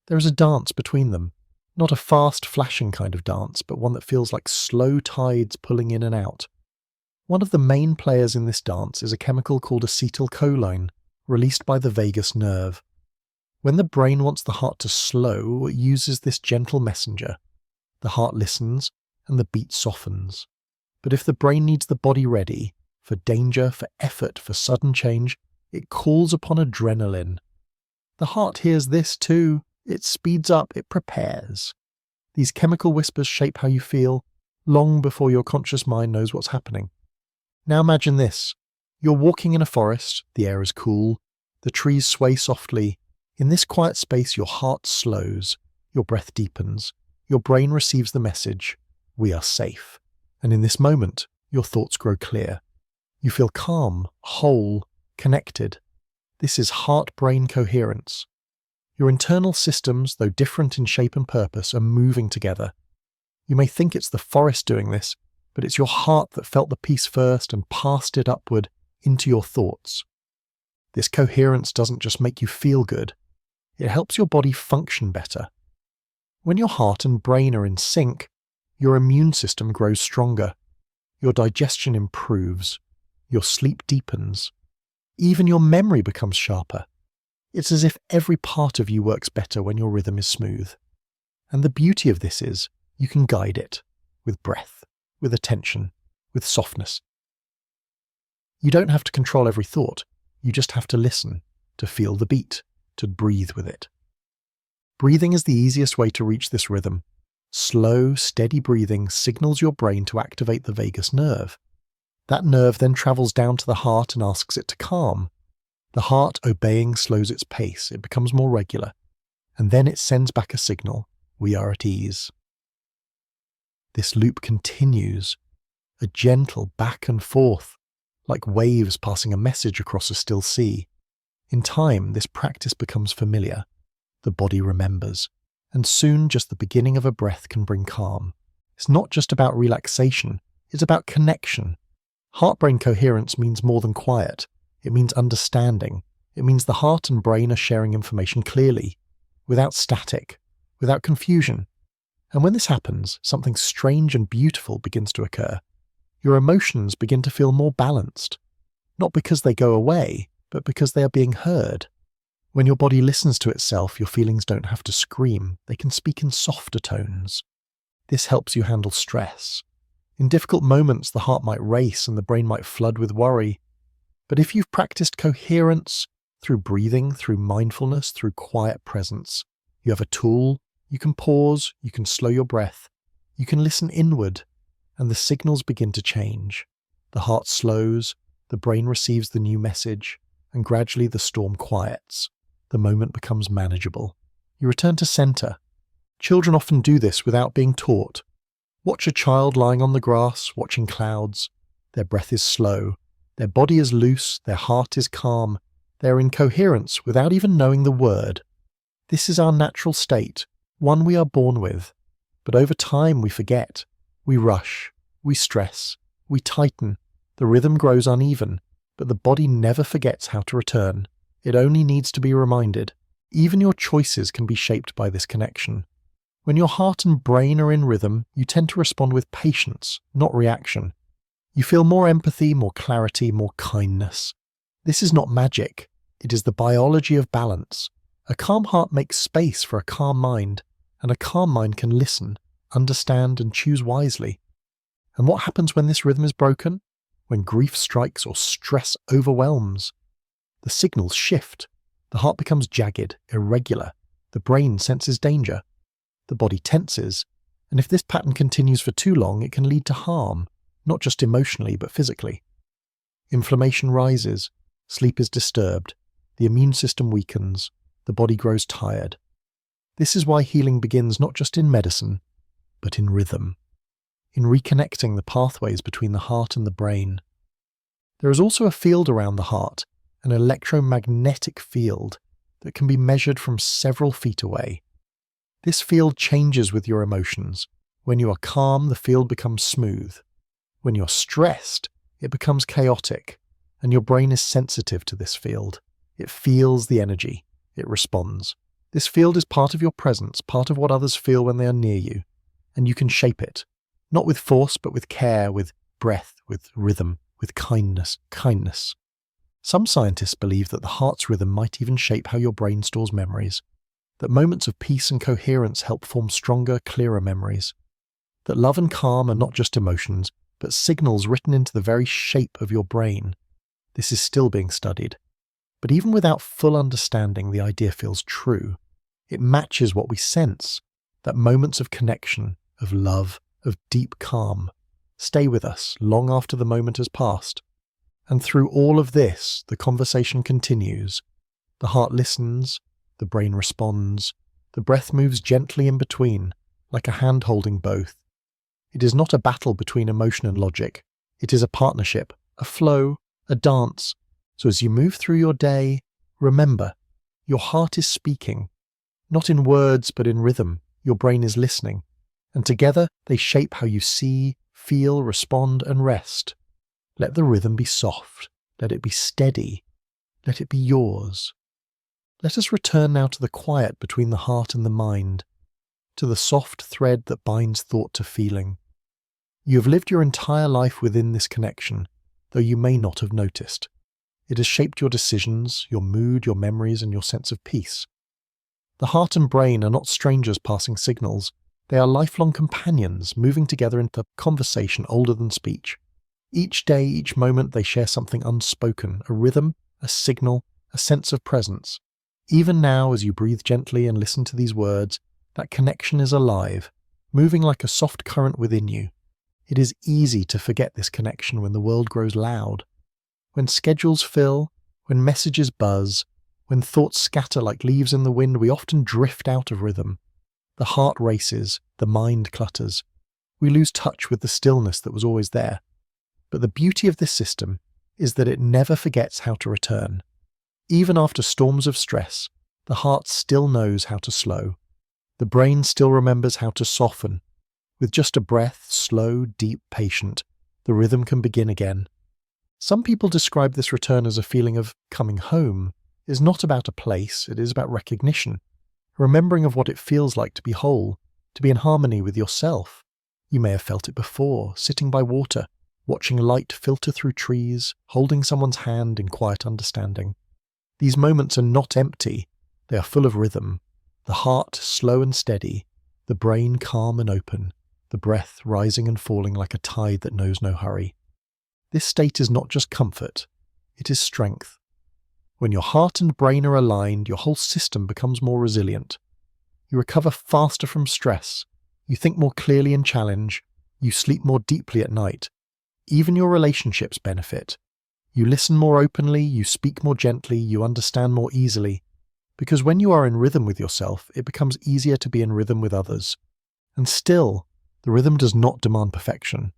There is a dance between them, not a fast, flashing kind of dance, but one that feels like slow tides pulling in and out. One of the main players in this dance is a chemical called acetylcholine, released by the vagus nerve. When the brain wants the heart to slow, it uses this gentle messenger. The heart listens, and the beat softens. But if the brain needs the body ready, for danger, for effort, for sudden change, it calls upon adrenaline. The heart hears this too. It speeds up, it prepares. These chemical whispers shape how you feel, long before your conscious mind knows what's happening. Now imagine this. You're walking in a forest, the air is cool, the trees sway softly. In this quiet space, your heart slows, your breath deepens, your brain receives the message, "We are safe." And in this moment, your thoughts grow clear. You feel calm, whole, connected. This is heart-brain coherence. Your internal systems, though different in shape and purpose, are moving together. You may think it's the forest doing this, but it's your heart that felt the peace first and passed it upward into your thoughts. This coherence doesn't just make you feel good, it helps your body function better. When your heart and brain are in sync, your immune system grows stronger, your digestion improves, your sleep deepens, even your memory becomes sharper. It's as if every part of you works better when your rhythm is smooth. And the beauty of this is, you can guide it with breath, with attention, with softness. You don't have to control every thought, you just have to listen, to feel the beat, to breathe with it. Breathing is the easiest way to reach this rhythm. Slow, steady breathing signals your brain to activate the vagus nerve. That nerve then travels down to the heart and asks it to calm. The heart, obeying, slows its pace, it becomes more regular, and then it sends back a signal, "We are at ease." This loop continues, a gentle back and forth, like waves passing a message across a still sea. In time, this practice becomes familiar. The body remembers, and soon just the beginning of a breath can bring calm. It's not just about relaxation, it's about connection. Heart-brain coherence means more than quiet. It means understanding. It means the heart and brain are sharing information clearly, without static, without confusion. And when this happens, something strange and beautiful begins to occur. Your emotions begin to feel more balanced, not because they go away, but because they are being heard. When your body listens to itself, your feelings don't have to scream, they can speak in softer tones. This helps you handle stress. In difficult moments, the heart might race and the brain might flood with worry. But if you've practiced coherence through breathing, through mindfulness, through quiet presence, you have a tool, you can pause, you can slow your breath, you can listen inward, and the signals begin to change. The heart slows, the brain receives the new message, and gradually the storm quiets. The moment becomes manageable. You return to center. Children often do this without being taught. Watch a child lying on the grass, watching clouds. Their breath is slow. Their body is loose, their heart is calm. They are in coherence without even knowing the word. This is our natural state, one we are born with, but over time we forget. We rush, we stress, we tighten, the rhythm grows uneven, but the body never forgets how to return. It only needs to be reminded. Even your choices can be shaped by this connection. When your heart and brain are in rhythm, you tend to respond with patience, not reaction. You feel more empathy, more clarity, more kindness. This is not magic. It is the biology of balance. A calm heart makes space for a calm mind, and a calm mind can listen, understand, and choose wisely. And what happens when this rhythm is broken? When grief strikes or stress overwhelms? The signals shift. The heart becomes jagged, irregular. The brain senses danger. The body tenses. And if this pattern continues for too long, it can lead to harm, not just emotionally, but physically. Inflammation rises. Sleep is disturbed. The immune system weakens. The body grows tired. This is why healing begins not just in medicine, but in rhythm, in reconnecting the pathways between the heart and the brain. There is also a field around the heart, an electromagnetic field that can be measured from several feet away. This field changes with your emotions. When you are calm, the field becomes smooth. When you're stressed, it becomes chaotic, and your brain is sensitive to this field. It feels the energy. It responds. This field is part of your presence, part of what others feel when they are near you, and you can shape it, not with force, but with care, with breath, with rhythm, with kindness. Some scientists believe that the heart's rhythm might even shape how your brain stores memories, that moments of peace and coherence help form stronger, clearer memories, that love and calm are not just emotions, but signals written into the very shape of your brain. This is still being studied. But even without full understanding, the idea feels true. It matches what we sense, that moments of connection, of love, of deep calm, stay with us long after the moment has passed. And through all of this, the conversation continues. The heart listens, the brain responds, the breath moves gently in between, like a hand holding both. It is not a battle between emotion and logic. It is a partnership, a flow, a dance. So as you move through your day, remember, your heart is speaking, not in words but in rhythm. Your brain is listening, and together they shape how you see, feel, respond, and rest. Let the rhythm be soft. Let it be steady. Let it be yours. Let us return now to the quiet between the heart and the mind, to the soft thread that binds thought to feeling. You have lived your entire life within this connection, though you may not have noticed. It has shaped your decisions, your mood, your memories, and your sense of peace. The heart and brain are not strangers passing signals. They are lifelong companions, moving together into conversation older than speech. Each day, each moment, they share something unspoken, a rhythm, a signal, a sense of presence. Even now, as you breathe gently and listen to these words, that connection is alive, moving like a soft current within you. It is easy to forget this connection when the world grows loud. When schedules fill, when messages buzz, when thoughts scatter like leaves in the wind, we often drift out of rhythm. The heart races, the mind clutters. We lose touch with the stillness that was always there. But the beauty of this system is that it never forgets how to return. Even after storms of stress, the heart still knows how to slow. The brain still remembers how to soften. With just a breath, slow, deep, patient, the rhythm can begin again. Some people describe this return as a feeling of coming home. It is not about a place, it is about recognition, remembering of what it feels like to be whole, to be in harmony with yourself. You may have felt it before, sitting by water, watching light filter through trees, holding someone's hand in quiet understanding. These moments are not empty, they are full of rhythm. The heart slow and steady, the brain calm and open, the breath rising and falling like a tide that knows no hurry. This state is not just comfort, it is strength. When your heart and brain are aligned, your whole system becomes more resilient. You recover faster from stress, you think more clearly in challenge, you sleep more deeply at night. Even your relationships benefit. You listen more openly, you speak more gently, you understand more easily. Because when you are in rhythm with yourself, it becomes easier to be in rhythm with others. And still, the rhythm does not demand perfection.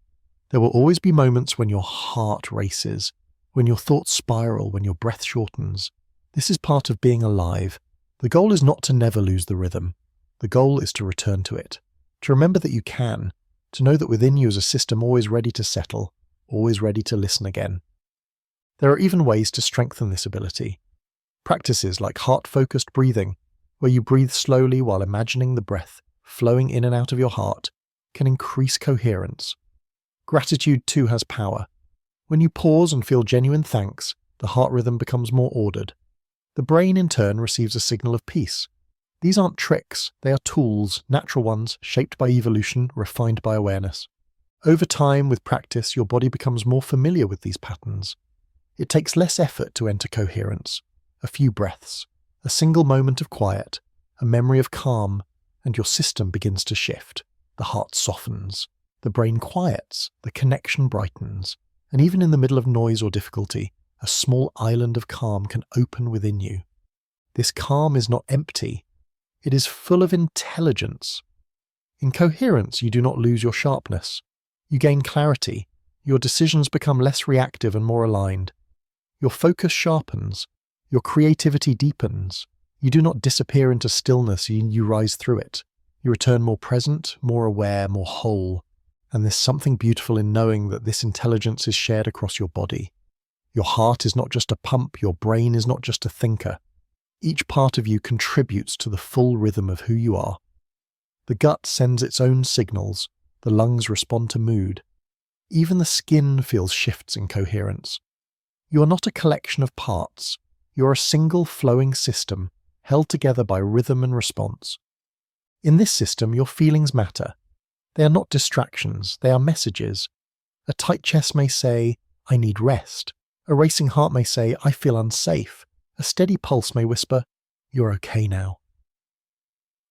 There will always be moments when your heart races, when your thoughts spiral, when your breath shortens. This is part of being alive. The goal is not to never lose the rhythm. The goal is to return to it, to remember that you can, to know that within you is a system always ready to settle, always ready to listen again. There are even ways to strengthen this ability. Practices like heart-focused breathing, where you breathe slowly while imagining the breath flowing in and out of your heart, can increase coherence. Gratitude too has power. When you pause and feel genuine thanks, the heart rhythm becomes more ordered. The brain in turn receives a signal of peace. These aren't tricks, they are tools, natural ones, shaped by evolution, refined by awareness. Over time, with practice, your body becomes more familiar with these patterns. It takes less effort to enter coherence. A few breaths, a single moment of quiet, a memory of calm, and your system begins to shift. The heart softens, the brain quiets, the connection brightens, and even in the middle of noise or difficulty, a small island of calm can open within you. This calm is not empty. It is full of intelligence. In coherence, you do not lose your sharpness. You gain clarity. Your decisions become less reactive and more aligned. Your focus sharpens. Your creativity deepens. You do not disappear into stillness, you rise through it. You return more present, more aware, more whole. And there's something beautiful in knowing that this intelligence is shared across your body. Your heart is not just a pump, your brain is not just a thinker. Each part of you contributes to the full rhythm of who you are. The gut sends its own signals, the lungs respond to mood. Even the skin feels shifts in coherence. You are not a collection of parts. You are a single flowing system, held together by rhythm and response. In this system, your feelings matter. They are not distractions, they are messages. A tight chest may say, "I need rest." A racing heart may say, "I feel unsafe." A steady pulse may whisper, "You're okay now."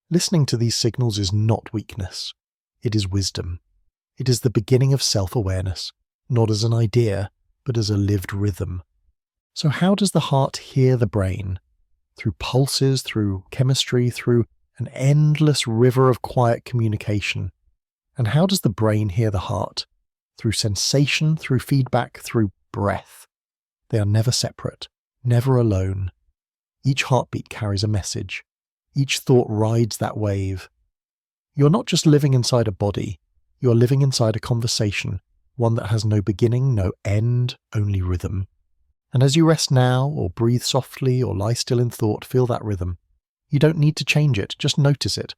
Listening to these signals is not weakness. It is wisdom. It is the beginning of self-awareness, not as an idea, but as a lived rhythm. So how does the heart hear the brain? Through pulses, through chemistry, through an endless river of quiet communication. And how does the brain hear the heart? Through sensation, through feedback, through breath. They are never separate. Never alone. Each heartbeat carries a message. Each thought rides that wave. You're not just living inside a body, you're living inside a conversation, one that has no beginning, no end, only rhythm. And as you rest now, or breathe softly, or lie still in thought, feel that rhythm. You don't need to change it, just notice it.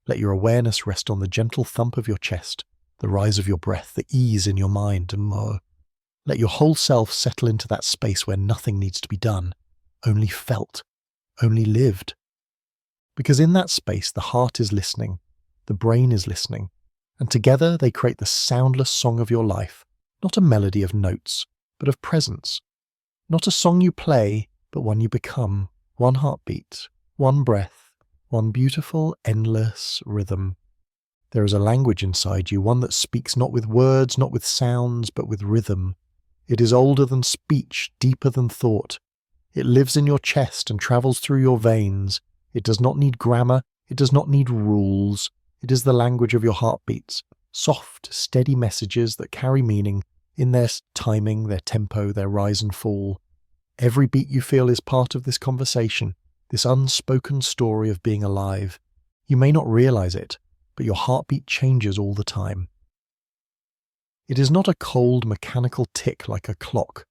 Let your awareness rest on the gentle thump of your chest, the rise of your breath, the ease in your mind, and more. Let your whole self settle into that space where nothing needs to be done, only felt, only lived. Because in that space, the heart is listening, the brain is listening, and together they create the soundless song of your life, not a melody of notes, but of presence. Not a song you play, but one you become, one heartbeat, one breath, one beautiful, endless rhythm. There is a language inside you, one that speaks not with words, not with sounds, but with rhythm. It is older than speech, deeper than thought. It lives in your chest and travels through your veins. It does not need grammar. It does not need rules. It is the language of your heartbeats, soft, steady messages that carry meaning in their timing, their tempo, their rise and fall. Every beat you feel is part of this conversation, this unspoken story of being alive. You may not realize it, but your heartbeat changes all the time. It is not a cold mechanical tick like a clock.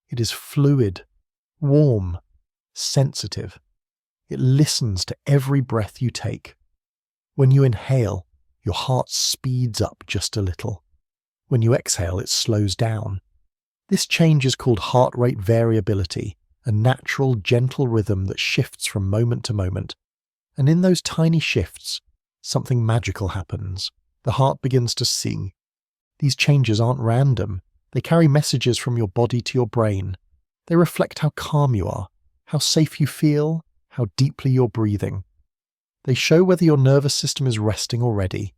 It is fluid, warm, sensitive. It listens to every breath you take. When you inhale, your heart speeds up just a little. When you exhale, it slows down. This change is called heart rate variability, a natural, gentle rhythm that shifts from moment to moment. And in those tiny shifts, something magical happens. The heart begins to sing. These changes aren't random. They carry messages from your body to your brain. They reflect how calm you are, how safe you feel, how deeply you're breathing. They show whether your nervous system is resting already,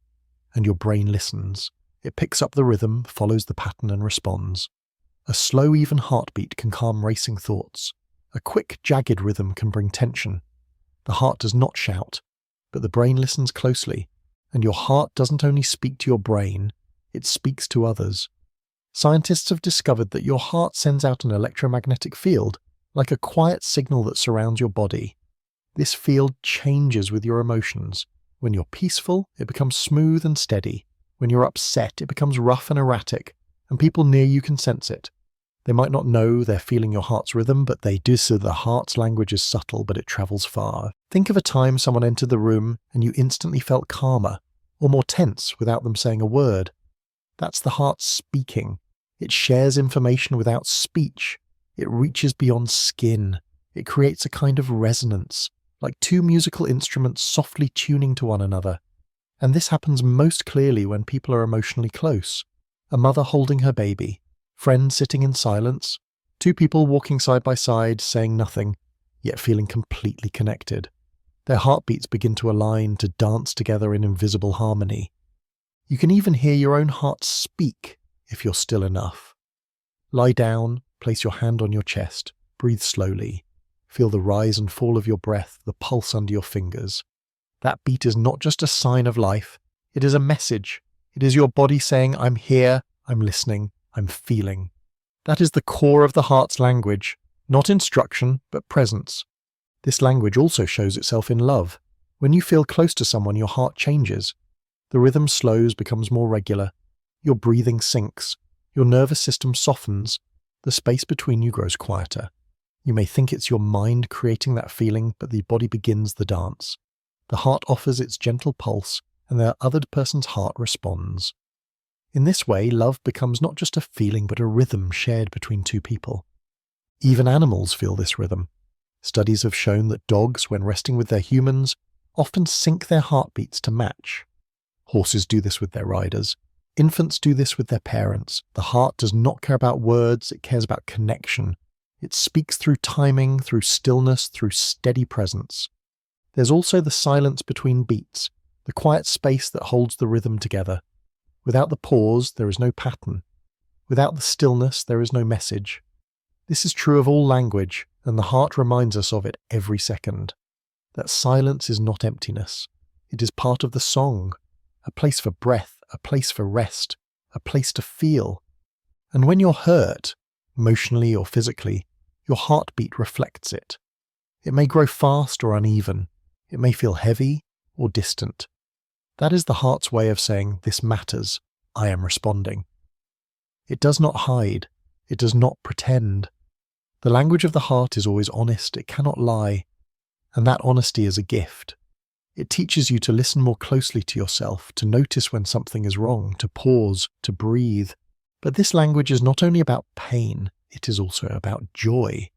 and your brain listens. It picks up the rhythm, follows the pattern, and responds. A slow, even heartbeat can calm racing thoughts. A quick, jagged rhythm can bring tension. The heart does not shout, but the brain listens closely, and your heart doesn't only speak to your brain, it speaks to others. Scientists have discovered that your heart sends out an electromagnetic field, like a quiet signal that surrounds your body. This field changes with your emotions. When you're peaceful, it becomes smooth and steady. When you're upset, it becomes rough and erratic, and people near you can sense it. They might not know they're feeling your heart's rhythm, but they do, so the heart's language is subtle, but it travels far. Think of a time someone entered the room and you instantly felt calmer, or more tense without them saying a word. That's the heart speaking. It shares information without speech. It reaches beyond skin. It creates a kind of resonance, like two musical instruments softly tuning to one another. And this happens most clearly when people are emotionally close. A mother holding her baby, friends sitting in silence, two people walking side by side, saying nothing, yet feeling completely connected. Their heartbeats begin to align, to dance together in invisible harmony. You can even hear your own heart speak if you're still enough. Lie down, place your hand on your chest, breathe slowly. Feel the rise and fall of your breath, the pulse under your fingers. That beat is not just a sign of life, it is a message. It is your body saying, I'm here, I'm listening, I'm feeling. That is the core of the heart's language, not instruction, but presence. This language also shows itself in love. When you feel close to someone, your heart changes. The rhythm slows, becomes more regular. Your breathing sinks. Your nervous system softens. The space between you grows quieter. You may think it's your mind creating that feeling, but the body begins the dance. The heart offers its gentle pulse, and the other person's heart responds. In this way, love becomes not just a feeling, but a rhythm shared between two people. Even animals feel this rhythm. Studies have shown that dogs, when resting with their humans, often sync their heartbeats to match. Horses do this with their riders. Infants do this with their parents. The heart does not care about words, it cares about connection. It speaks through timing, through stillness, through steady presence. There's also the silence between beats, the quiet space that holds the rhythm together. Without the pause, there is no pattern. Without the stillness, there is no message. This is true of all language, and the heart reminds us of it every second. That silence is not emptiness. It is part of the song, a place for breath, a place for rest, a place to feel. And when you're hurt, emotionally or physically, your heartbeat reflects it. It may grow fast or uneven. It may feel heavy or distant. That is the heart's way of saying, this matters, I am responding. It does not hide. It does not pretend. The language of the heart is always honest. It cannot lie. And that honesty is a gift. It teaches you to listen more closely to yourself, to notice when something is wrong, to pause, to breathe. But this language is not only about pain, it is also about joy.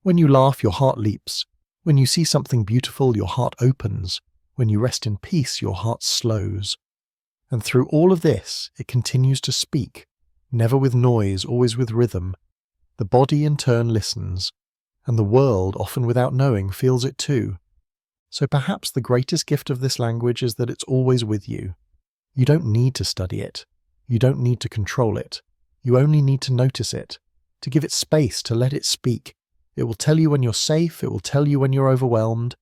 When you laugh, your heart leaps. When you see something beautiful, your heart opens. When you rest in peace, your heart slows. And through all of this, it continues to speak, never with noise, always with rhythm. The body in turn listens, and the world, often without knowing, feels it too. So perhaps the greatest gift of this language is that it's always with you. You don't need to study it. You don't need to control it. You only need to notice it, to give it space, to let it speak. It will tell you when you're safe. It will tell you when you're overwhelmed.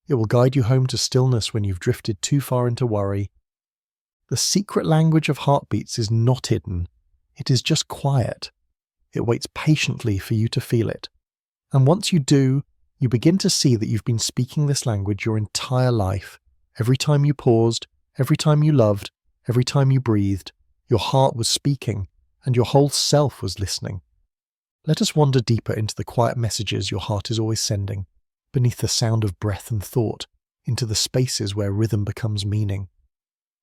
It will guide you home to stillness when you've drifted too far into worry. The secret language of heartbeats is not hidden. It is just quiet. It waits patiently for you to feel it. And once you do, you begin to see that you've been speaking this language your entire life. Every time you paused, every time you loved, every time you breathed, your heart was speaking, and your whole self was listening. Let us wander deeper into the quiet messages your heart is always sending, beneath the sound of breath and thought, into the spaces where rhythm becomes meaning.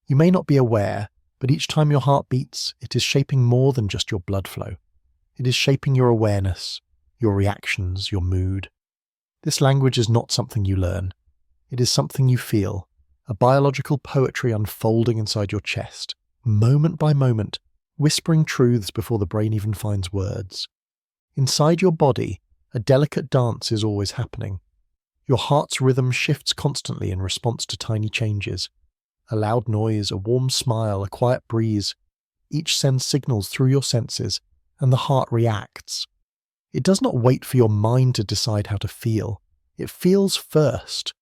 You may not be aware, but each time your heart beats, it is shaping more than just your blood flow. It is shaping your awareness, your reactions, your mood. This language is not something you learn. It is something you feel, a biological poetry unfolding inside your chest, moment by moment, whispering truths before the brain even finds words. Inside your body, a delicate dance is always happening. Your heart's rhythm shifts constantly in response to tiny changes. A loud noise, a warm smile, a quiet breeze. Each sends signals through your senses, and the heart reacts. It does not wait for your mind to decide how to feel. It feels first.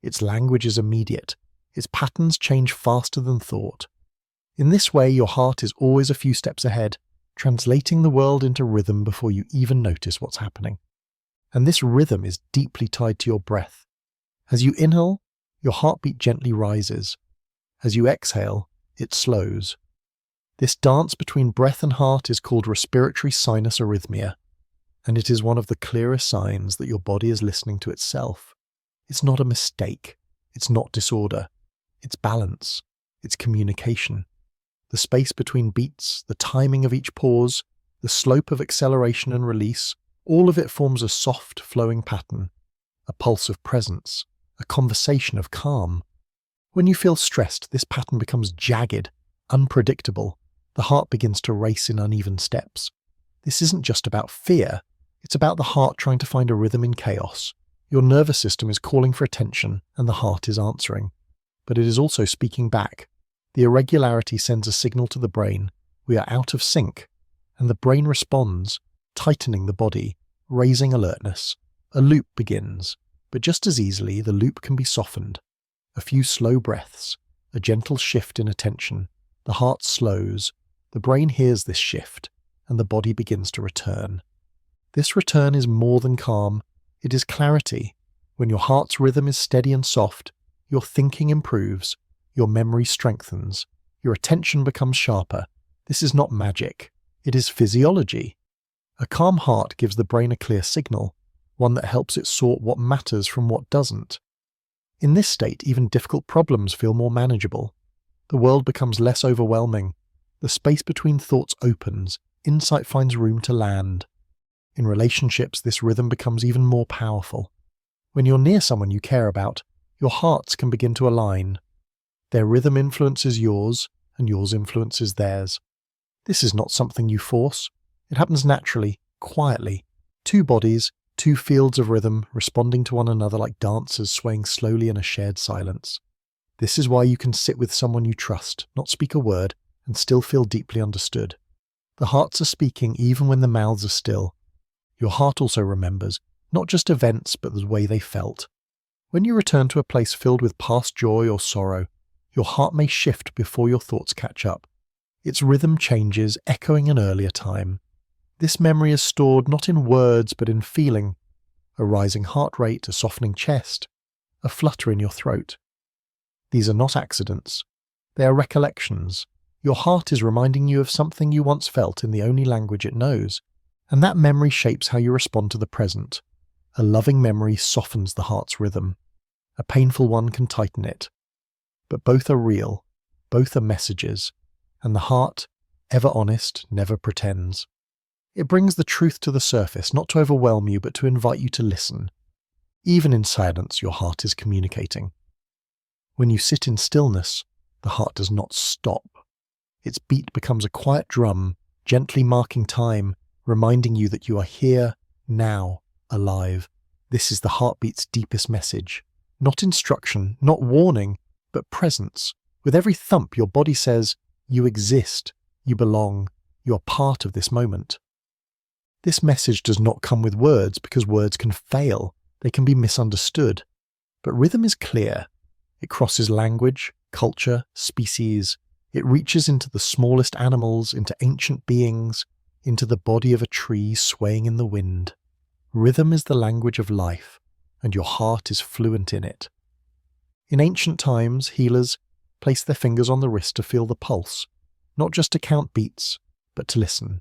Its language is immediate. Its patterns change faster than thought. In this way, your heart is always a few steps ahead, translating the world into rhythm before you even notice what's happening. And this rhythm is deeply tied to your breath. As you inhale, your heartbeat gently rises. As you exhale, it slows. This dance between breath and heart is called respiratory sinus arrhythmia, and it is one of the clearest signs that your body is listening to itself. It's not a mistake. It's not disorder. It's balance. It's communication. The space between beats, the timing of each pause, the slope of acceleration and release, all of it forms a soft, flowing pattern, a pulse of presence, a conversation of calm. When you feel stressed, this pattern becomes jagged, unpredictable. The heart begins to race in uneven steps. This isn't just about fear. It's about the heart trying to find a rhythm in chaos. Your nervous system is calling for attention, and the heart is answering. But it is also speaking back. The irregularity sends a signal to the brain. We are out of sync. And the brain responds, tightening the body, raising alertness. A loop begins. But just as easily, the loop can be softened. A few slow breaths, a gentle shift in attention. The heart slows. The brain hears this shift, and the body begins to return. This return is more than calm. It is clarity. When your heart's rhythm is steady and soft, your thinking improves, your memory strengthens, your attention becomes sharper. This is not magic. It is physiology. A calm heart gives the brain a clear signal, one that helps it sort what matters from what doesn't. In this state, even difficult problems feel more manageable. The world becomes less overwhelming. The space between thoughts opens. Insight finds room to land. In relationships, this rhythm becomes even more powerful. When you're near someone you care about, your hearts can begin to align. Their rhythm influences yours, and yours influences theirs. This is not something you force. It happens naturally, quietly. Two bodies, two fields of rhythm responding to one another like dancers swaying slowly in a shared silence. This is why you can sit with someone you trust, not speak a word, and still feel deeply understood. The hearts are speaking even when the mouths are still. Your heart also remembers, not just events, but the way they felt. When you return to a place filled with past joy or sorrow, your heart may shift before your thoughts catch up. Its rhythm changes, echoing an earlier time. This memory is stored not in words, but in feeling. A rising heart rate, a softening chest, a flutter in your throat. These are not accidents. They are recollections. Your heart is reminding you of something you once felt in the only language it knows. And that memory shapes how you respond to the present. A loving memory softens the heart's rhythm. A painful one can tighten it. But both are real, both are messages, and the heart, ever honest, never pretends. It brings the truth to the surface, not to overwhelm you, but to invite you to listen. Even in silence, your heart is communicating. When you sit in stillness, the heart does not stop. Its beat becomes a quiet drum, gently marking time, reminding you that you are here, now, alive. This is the heartbeat's deepest message. Not instruction, not warning, but presence. With every thump, your body says, you exist, you belong, you are part of this moment. This message does not come with words because words can fail, they can be misunderstood. But rhythm is clear. It crosses language, culture, species. It reaches into the smallest animals, into ancient beings, into the body of a tree swaying in the wind. Rhythm is the language of life, and your heart is fluent in it. In ancient times, healers placed their fingers on the wrist to feel the pulse, not just to count beats, but to listen.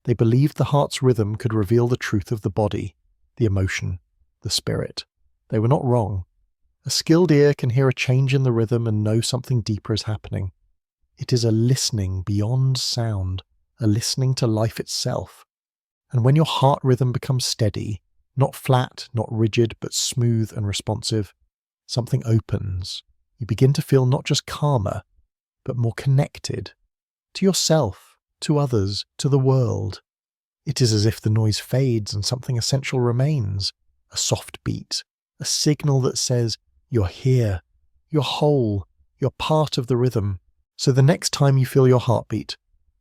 They believed the heart's rhythm could reveal the truth of the body, the emotion, the spirit. They were not wrong. A skilled ear can hear a change in the rhythm and know something deeper is happening. It is a listening beyond sound, a listening to life itself. And when your heart rhythm becomes steady, not flat, not rigid, but smooth and responsive, something opens. You begin to feel not just calmer, but more connected to yourself, to others, to the world. It is as if the noise fades and something essential remains, a soft beat, a signal that says, you're here, you're whole, you're part of the rhythm. So the next time you feel your heartbeat,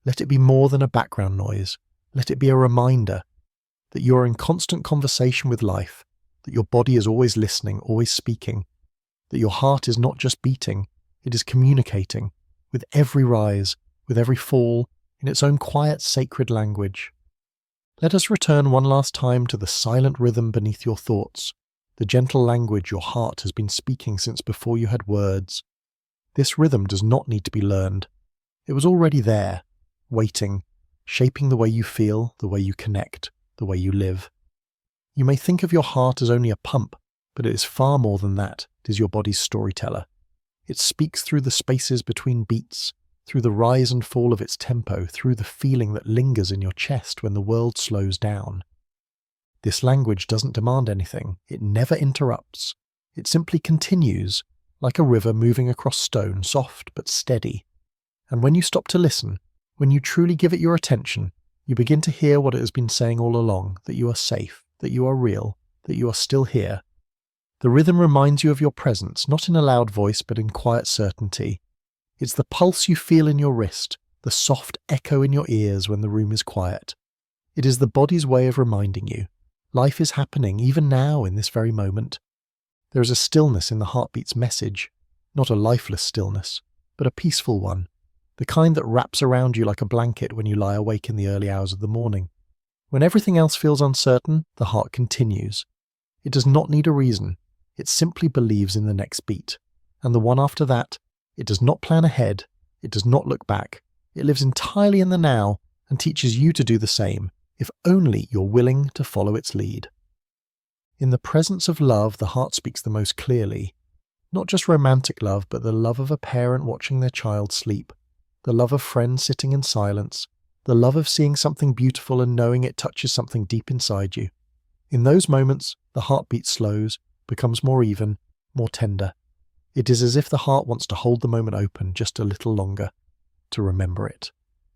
let it be more than a background noise. Let it be a reminder that you're in constant conversation with life, that your body is always listening, always speaking, that your heart is not just beating, it is communicating with every rise, with every fall, in its own quiet, sacred language. Let us return one last time to the silent rhythm beneath your thoughts, the gentle language your heart has been speaking since before you had words. This rhythm does not need to be learned. It was already there, waiting, shaping the way you feel, the way you connect, the way you live. You may think of your heart as only a pump, but it is far more than that. It is your body's storyteller. It speaks through the spaces between beats, through the rise and fall of its tempo, through the feeling that lingers in your chest when the world slows down. This language doesn't demand anything. It never interrupts. It simply continues, like a river moving across stone, soft but steady. And when you stop to listen, when you truly give it your attention, you begin to hear what it has been saying all along, that you are safe, that you are real, that you are still here. The rhythm reminds you of your presence, not in a loud voice but in quiet certainty. It's the pulse you feel in your wrist, the soft echo in your ears when the room is quiet. It is the body's way of reminding you. Life is happening even now in this very moment. There is a stillness in the heartbeat's message, not a lifeless stillness, but a peaceful one, the kind that wraps around you like a blanket when you lie awake in the early hours of the morning. When everything else feels uncertain, the heart continues. It does not need a reason. It simply believes in the next beat. And the one after that, it does not plan ahead. It does not look back. It lives entirely in the now and teaches you to do the same, if only you're willing to follow its lead. In the presence of love, the heart speaks the most clearly. Not just romantic love, but the love of a parent watching their child sleep, the love of friends sitting in silence, the love of seeing something beautiful and knowing it touches something deep inside you. In those moments, the heartbeat slows, becomes more even, more tender. It is as if the heart wants to hold the moment open just a little longer, to remember it.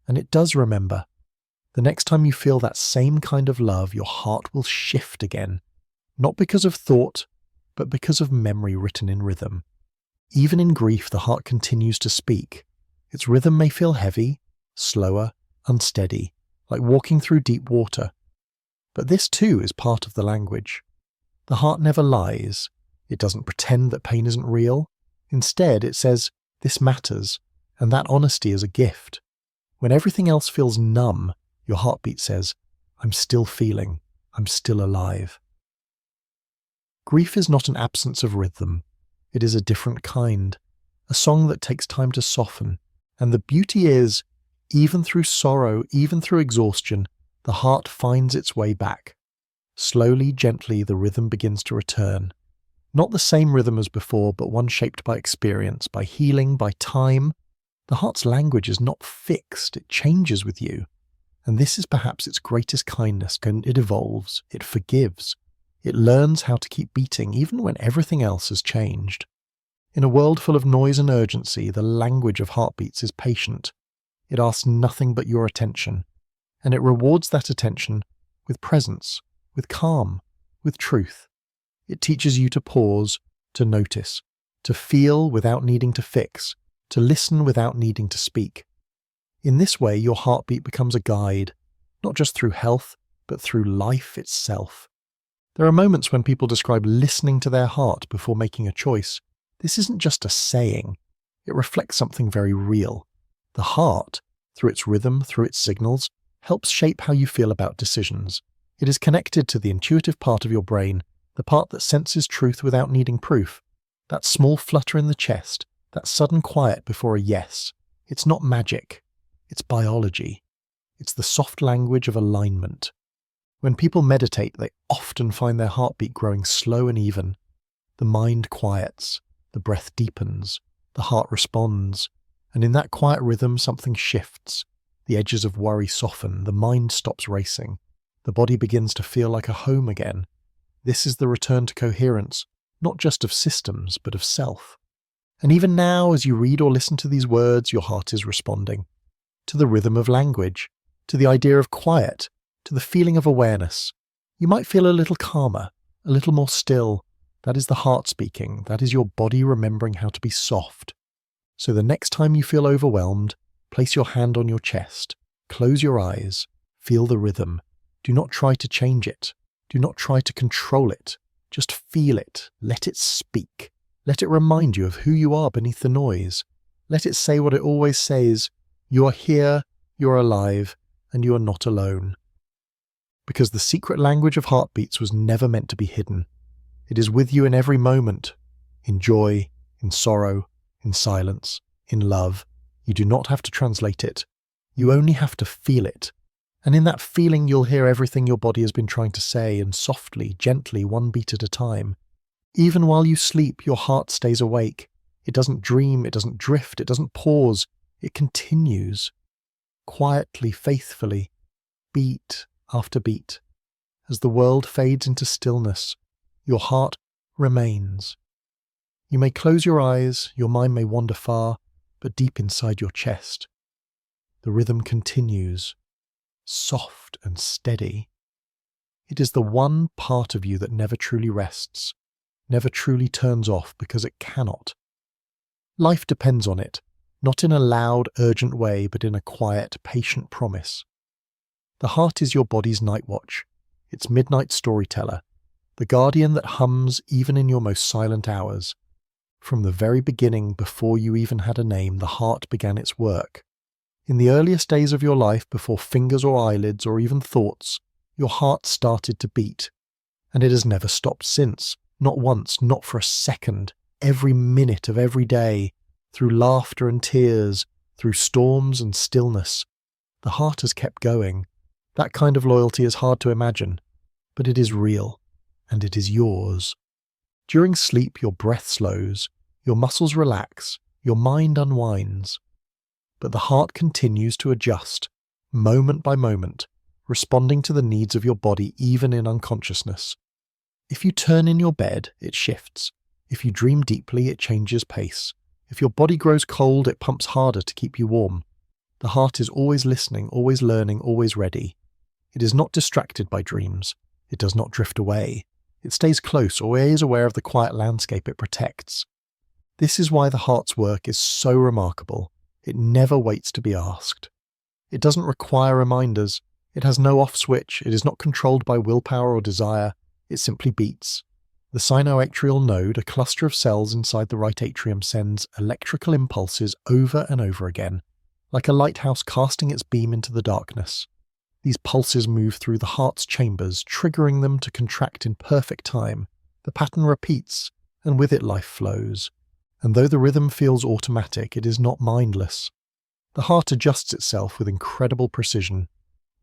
And it does remember. The next time you feel that same kind of love, your heart will shift again, not because of thought, but because of memory written in rhythm. Even in grief, the heart continues to speak. Its rhythm may feel heavy, slower, unsteady, like walking through deep water. But this too is part of the language. The heart never lies. It doesn't pretend that pain isn't real. Instead, it says, this matters, and that honesty is a gift. When everything else feels numb, your heartbeat says, I'm still feeling, I'm still alive. Grief is not an absence of rhythm. It is a different kind, a song that takes time to soften. And the beauty is, even through sorrow, even through exhaustion, the heart finds its way back. Slowly, gently, the rhythm begins to return. Not the same rhythm as before, but one shaped by experience, by healing, by time. The heart's language is not fixed, it changes with you. And this is perhaps its greatest kindness. It evolves, it forgives. It learns how to keep beating even when everything else has changed. In a world full of noise and urgency, the language of heartbeats is patient. It asks nothing but your attention, and it rewards that attention with presence, with calm, with truth. It teaches you to pause, to notice, to feel without needing to fix, to listen without needing to speak. In this way, your heartbeat becomes a guide, not just through health, but through life itself. There are moments when people describe listening to their heart before making a choice. This isn't just a saying. It reflects something very real. The heart, through its rhythm, through its signals, helps shape how you feel about decisions. It is connected to the intuitive part of your brain, the part that senses truth without needing proof. That small flutter in the chest, that sudden quiet before a yes. It's not magic. It's biology. It's the soft language of alignment. When people meditate, they often find their heartbeat growing slow and even. The mind quiets, the breath deepens, the heart responds, and in that quiet rhythm something shifts. The edges of worry soften, the mind stops racing, the body begins to feel like a home again. This is the return to coherence, not just of systems, but of self. And even now, as you read or listen to these words, your heart is responding. To the rhythm of language, to the idea of quiet, to the feeling of awareness. You might feel a little calmer, a little more still. That is the heart speaking. That is your body remembering how to be soft. So the next time you feel overwhelmed, place your hand on your chest, close your eyes, feel the rhythm. Do not try to change it. Do not try to control it. Just feel it. Let it speak. Let it remind you of who you are beneath the noise. Let it say what it always says. You are here, you are alive, and you are not alone. Because the secret language of heartbeats was never meant to be hidden. It is with you in every moment, in joy, in sorrow, in silence, in love. You do not have to translate it. You only have to feel it. And in that feeling, you'll hear everything your body has been trying to say, and softly, gently, one beat at a time. Even while you sleep, your heart stays awake. It doesn't dream, it doesn't drift, it doesn't pause. It continues. Quietly, faithfully, beat after beat. As the world fades into stillness, your heart remains. You may close your eyes, your mind may wander far, but deep inside your chest, the rhythm continues, soft and steady. It is the one part of you that never truly rests, never truly turns off because it cannot. Life depends on it, not in a loud, urgent way, but in a quiet, patient promise. The heart is your body's night watch, its midnight storyteller, the guardian that hums even in your most silent hours. From the very beginning, before you even had a name, the heart began its work. In the earliest days of your life, before fingers or eyelids or even thoughts, your heart started to beat. And it has never stopped since, not once, not for a second, every minute of every day, through laughter and tears, through storms and stillness. The heart has kept going. That kind of loyalty is hard to imagine, but it is real, and it is yours. During sleep, your breath slows, your muscles relax, your mind unwinds. But the heart continues to adjust, moment by moment, responding to the needs of your body even in unconsciousness. If you turn in your bed, it shifts. If you dream deeply, it changes pace. If your body grows cold, it pumps harder to keep you warm. The heart is always listening, always learning, always ready. It is not distracted by dreams. It does not drift away. It stays close, always aware of the quiet landscape it protects. This is why the heart's work is so remarkable. It never waits to be asked. It doesn't require reminders. It has no off switch. It is not controlled by willpower or desire. It simply beats. The sinoatrial node, a cluster of cells inside the right atrium, sends electrical impulses over and over again, like a lighthouse casting its beam into the darkness. These pulses move through the heart's chambers, triggering them to contract in perfect time. The pattern repeats, and with it life flows. And though the rhythm feels automatic, it is not mindless. The heart adjusts itself with incredible precision.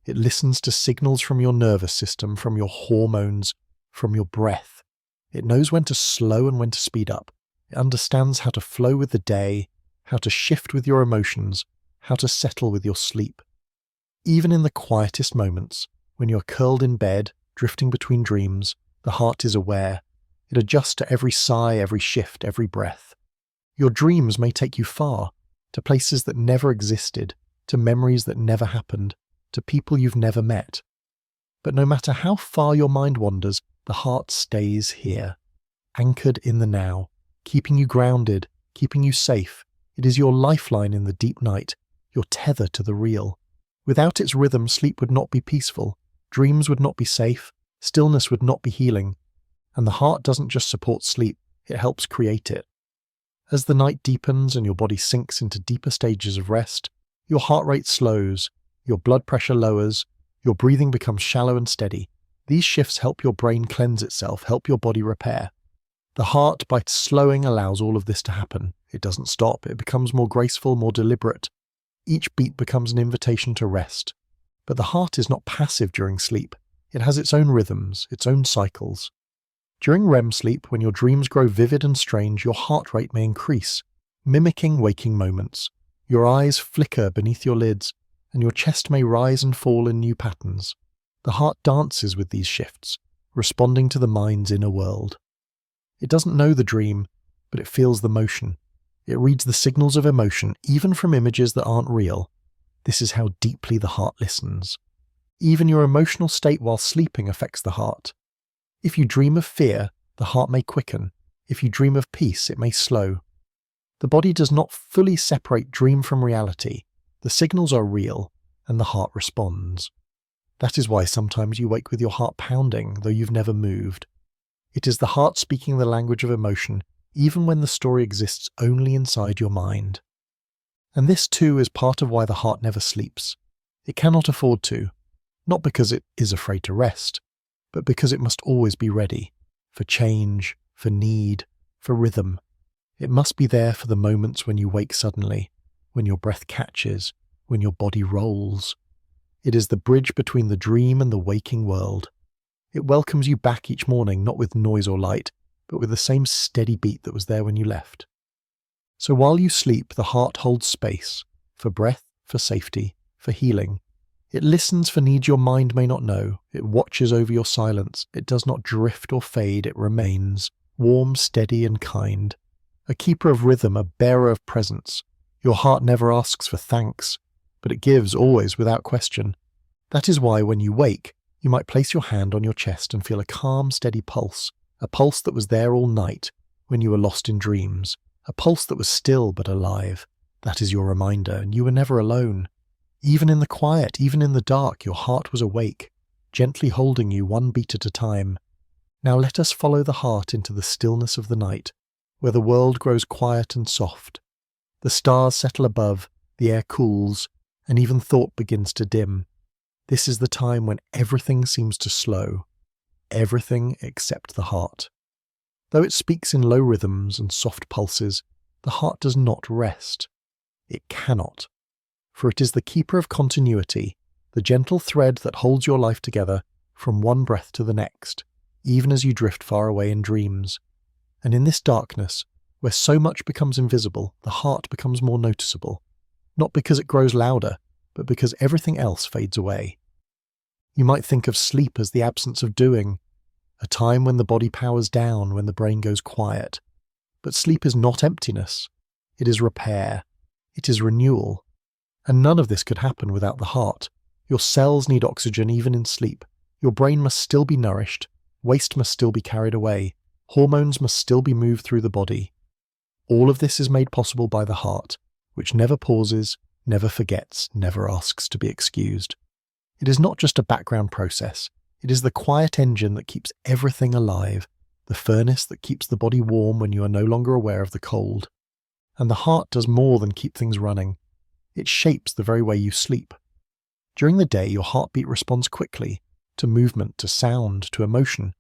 It listens to signals from your nervous system, from your hormones, from your breath. It knows when to slow and when to speed up. It understands how to flow with the day, how to shift with your emotions, how to settle with your sleep. Even in the quietest moments, when you're curled in bed, drifting between dreams, the heart is aware. It adjusts to every sigh, every shift, every breath. Your dreams may take you far, to places that never existed, to memories that never happened, to people you've never met. But no matter how far your mind wanders, the heart stays here, anchored in the now, keeping you grounded, keeping you safe. It is your lifeline in the deep night, your tether to the real. Without its rhythm, sleep would not be peaceful, dreams would not be safe, stillness would not be healing. And the heart doesn't just support sleep, it helps create it. As the night deepens and your body sinks into deeper stages of rest, your heart rate slows, your blood pressure lowers, your breathing becomes shallow and steady. These shifts help your brain cleanse itself, help your body repair. The heart, by slowing, allows all of this to happen. It doesn't stop, it becomes more graceful, more deliberate. Each beat becomes an invitation to rest. But the heart is not passive during sleep. It has its own rhythms, its own cycles. During REM sleep, when your dreams grow vivid and strange, your heart rate may increase, mimicking waking moments. Your eyes flicker beneath your lids, and your chest may rise and fall in new patterns. The heart dances with these shifts, responding to the mind's inner world. It doesn't know the dream, but it feels the motion. It reads the signals of emotion, even from images that aren't real. This is how deeply the heart listens. Even your emotional state while sleeping affects the heart. If you dream of fear, the heart may quicken. If you dream of peace, it may slow. The body does not fully separate dream from reality. The signals are real, and the heart responds. That is why sometimes you wake with your heart pounding, though you've never moved. It is the heart speaking the language of emotion, even when the story exists only inside your mind. And this too is part of why the heart never sleeps. It cannot afford to, not because it is afraid to rest, but because it must always be ready, for change, for need, for rhythm. It must be there for the moments when you wake suddenly, when your breath catches, when your body rolls. It is the bridge between the dream and the waking world. It welcomes you back each morning, not with noise or light, but with the same steady beat that was there when you left. So while you sleep, the heart holds space, for breath, for safety, for healing. It listens for needs your mind may not know. It watches over your silence. It does not drift or fade. It remains, warm, steady, and kind. A keeper of rhythm, a bearer of presence. Your heart never asks for thanks, but it gives always without question. That is why when you wake, you might place your hand on your chest and feel a calm, steady pulse, a pulse that was there all night when you were lost in dreams, a pulse that was still but alive. That is your reminder, and you were never alone. Even in the quiet, even in the dark, your heart was awake, gently holding you one beat at a time. Now let us follow the heart into the stillness of the night, where the world grows quiet and soft. The stars settle above, the air cools, and even thought begins to dim. This is the time when everything seems to slow, everything except the heart. Though it speaks in low rhythms and soft pulses, the heart does not rest. It cannot. For it is the keeper of continuity, the gentle thread that holds your life together from one breath to the next, even as you drift far away in dreams. And in this darkness, where so much becomes invisible, the heart becomes more noticeable, not because it grows louder, but because everything else fades away. You might think of sleep as the absence of doing, a time when the body powers down, when the brain goes quiet. But sleep is not emptiness. It is repair. It is renewal. And none of this could happen without the heart. Your cells need oxygen even in sleep. Your brain must still be nourished. Waste must still be carried away. Hormones must still be moved through the body. All of this is made possible by the heart, which never pauses, never forgets, never asks to be excused. It is not just a background process. It is the quiet engine that keeps everything alive, the furnace that keeps the body warm when you are no longer aware of the cold. And the heart does more than keep things running. It shapes the very way you sleep. During the day, your heartbeat responds quickly to movement, to sound, to emotion.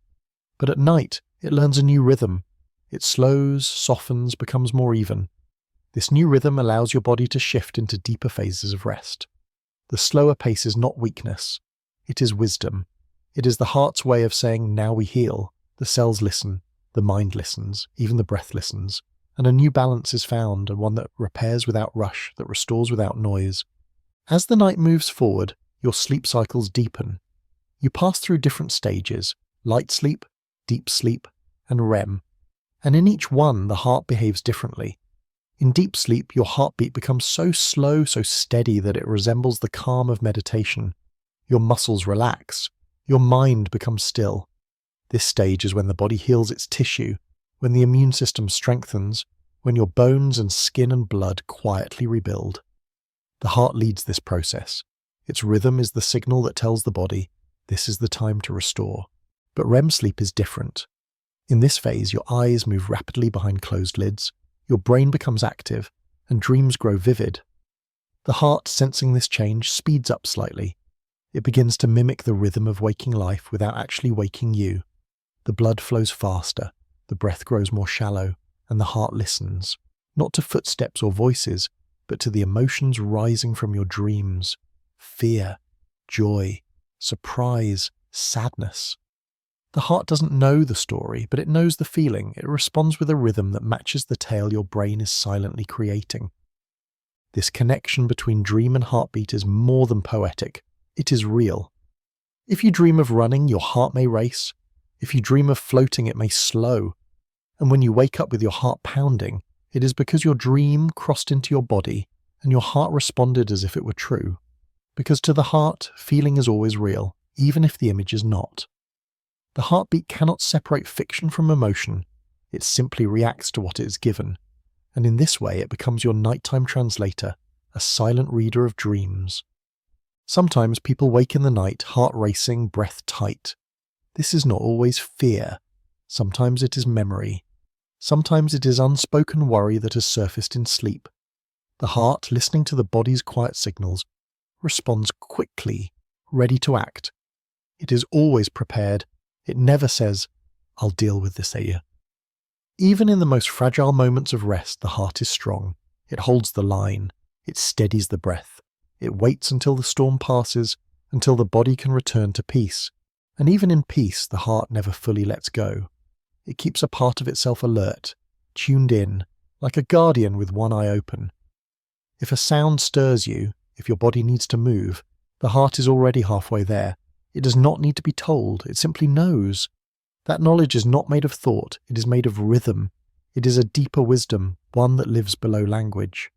But at night, it learns a new rhythm. It slows, softens, becomes more even. This new rhythm allows your body to shift into deeper phases of rest. The slower pace is not weakness. It is wisdom. It is the heart's way of saying, now we heal. The cells listen, the mind listens, even the breath listens. And a new balance is found, and one that repairs without rush, that restores without noise. As the night moves forward, your sleep cycles deepen. You pass through different stages: light sleep, deep sleep, and REM. And in each one, the heart behaves differently. In deep sleep, your heartbeat becomes so slow, so steady that it resembles the calm of meditation. Your muscles relax. Your mind becomes still. This stage is when the body heals its tissue, when the immune system strengthens, when your bones and skin and blood quietly rebuild. The heart leads this process. Its rhythm is the signal that tells the body, this is the time to restore. But REM sleep is different. In this phase, your eyes move rapidly behind closed lids, your brain becomes active, and dreams grow vivid. The heart, sensing this change, speeds up slightly. It begins to mimic the rhythm of waking life without actually waking you. The blood flows faster. The breath grows more shallow, and the heart listens, not to footsteps or voices, but to the emotions rising from your dreams. Fear, joy, surprise, sadness. The heart doesn't know the story, but it knows the feeling. It responds with a rhythm that matches the tale your brain is silently creating. This connection between dream and heartbeat is more than poetic. It is real. If you dream of running, your heart may race. If you dream of floating, it may slow. And when you wake up with your heart pounding, it is because your dream crossed into your body and your heart responded as if it were true. Because to the heart, feeling is always real, even if the image is not. The heartbeat cannot separate fiction from emotion. It simply reacts to what it is given. And in this way, it becomes your nighttime translator, a silent reader of dreams. Sometimes people wake in the night, heart racing, breath tight. This is not always fear. Sometimes it is memory. Sometimes it is unspoken worry that has surfaced in sleep. The heart, listening to the body's quiet signals, responds quickly, ready to act. It is always prepared. It never says, I'll deal with this, Aya. Even in the most fragile moments of rest, the heart is strong. It holds the line. It steadies the breath. It waits until the storm passes, until the body can return to peace. And even in peace, the heart never fully lets go. It keeps a part of itself alert, tuned in, like a guardian with one eye open. If a sound stirs you, if your body needs to move, the heart is already halfway there. It does not need to be told, it simply knows. That knowledge is not made of thought, it is made of rhythm. It is a deeper wisdom, one that lives below language.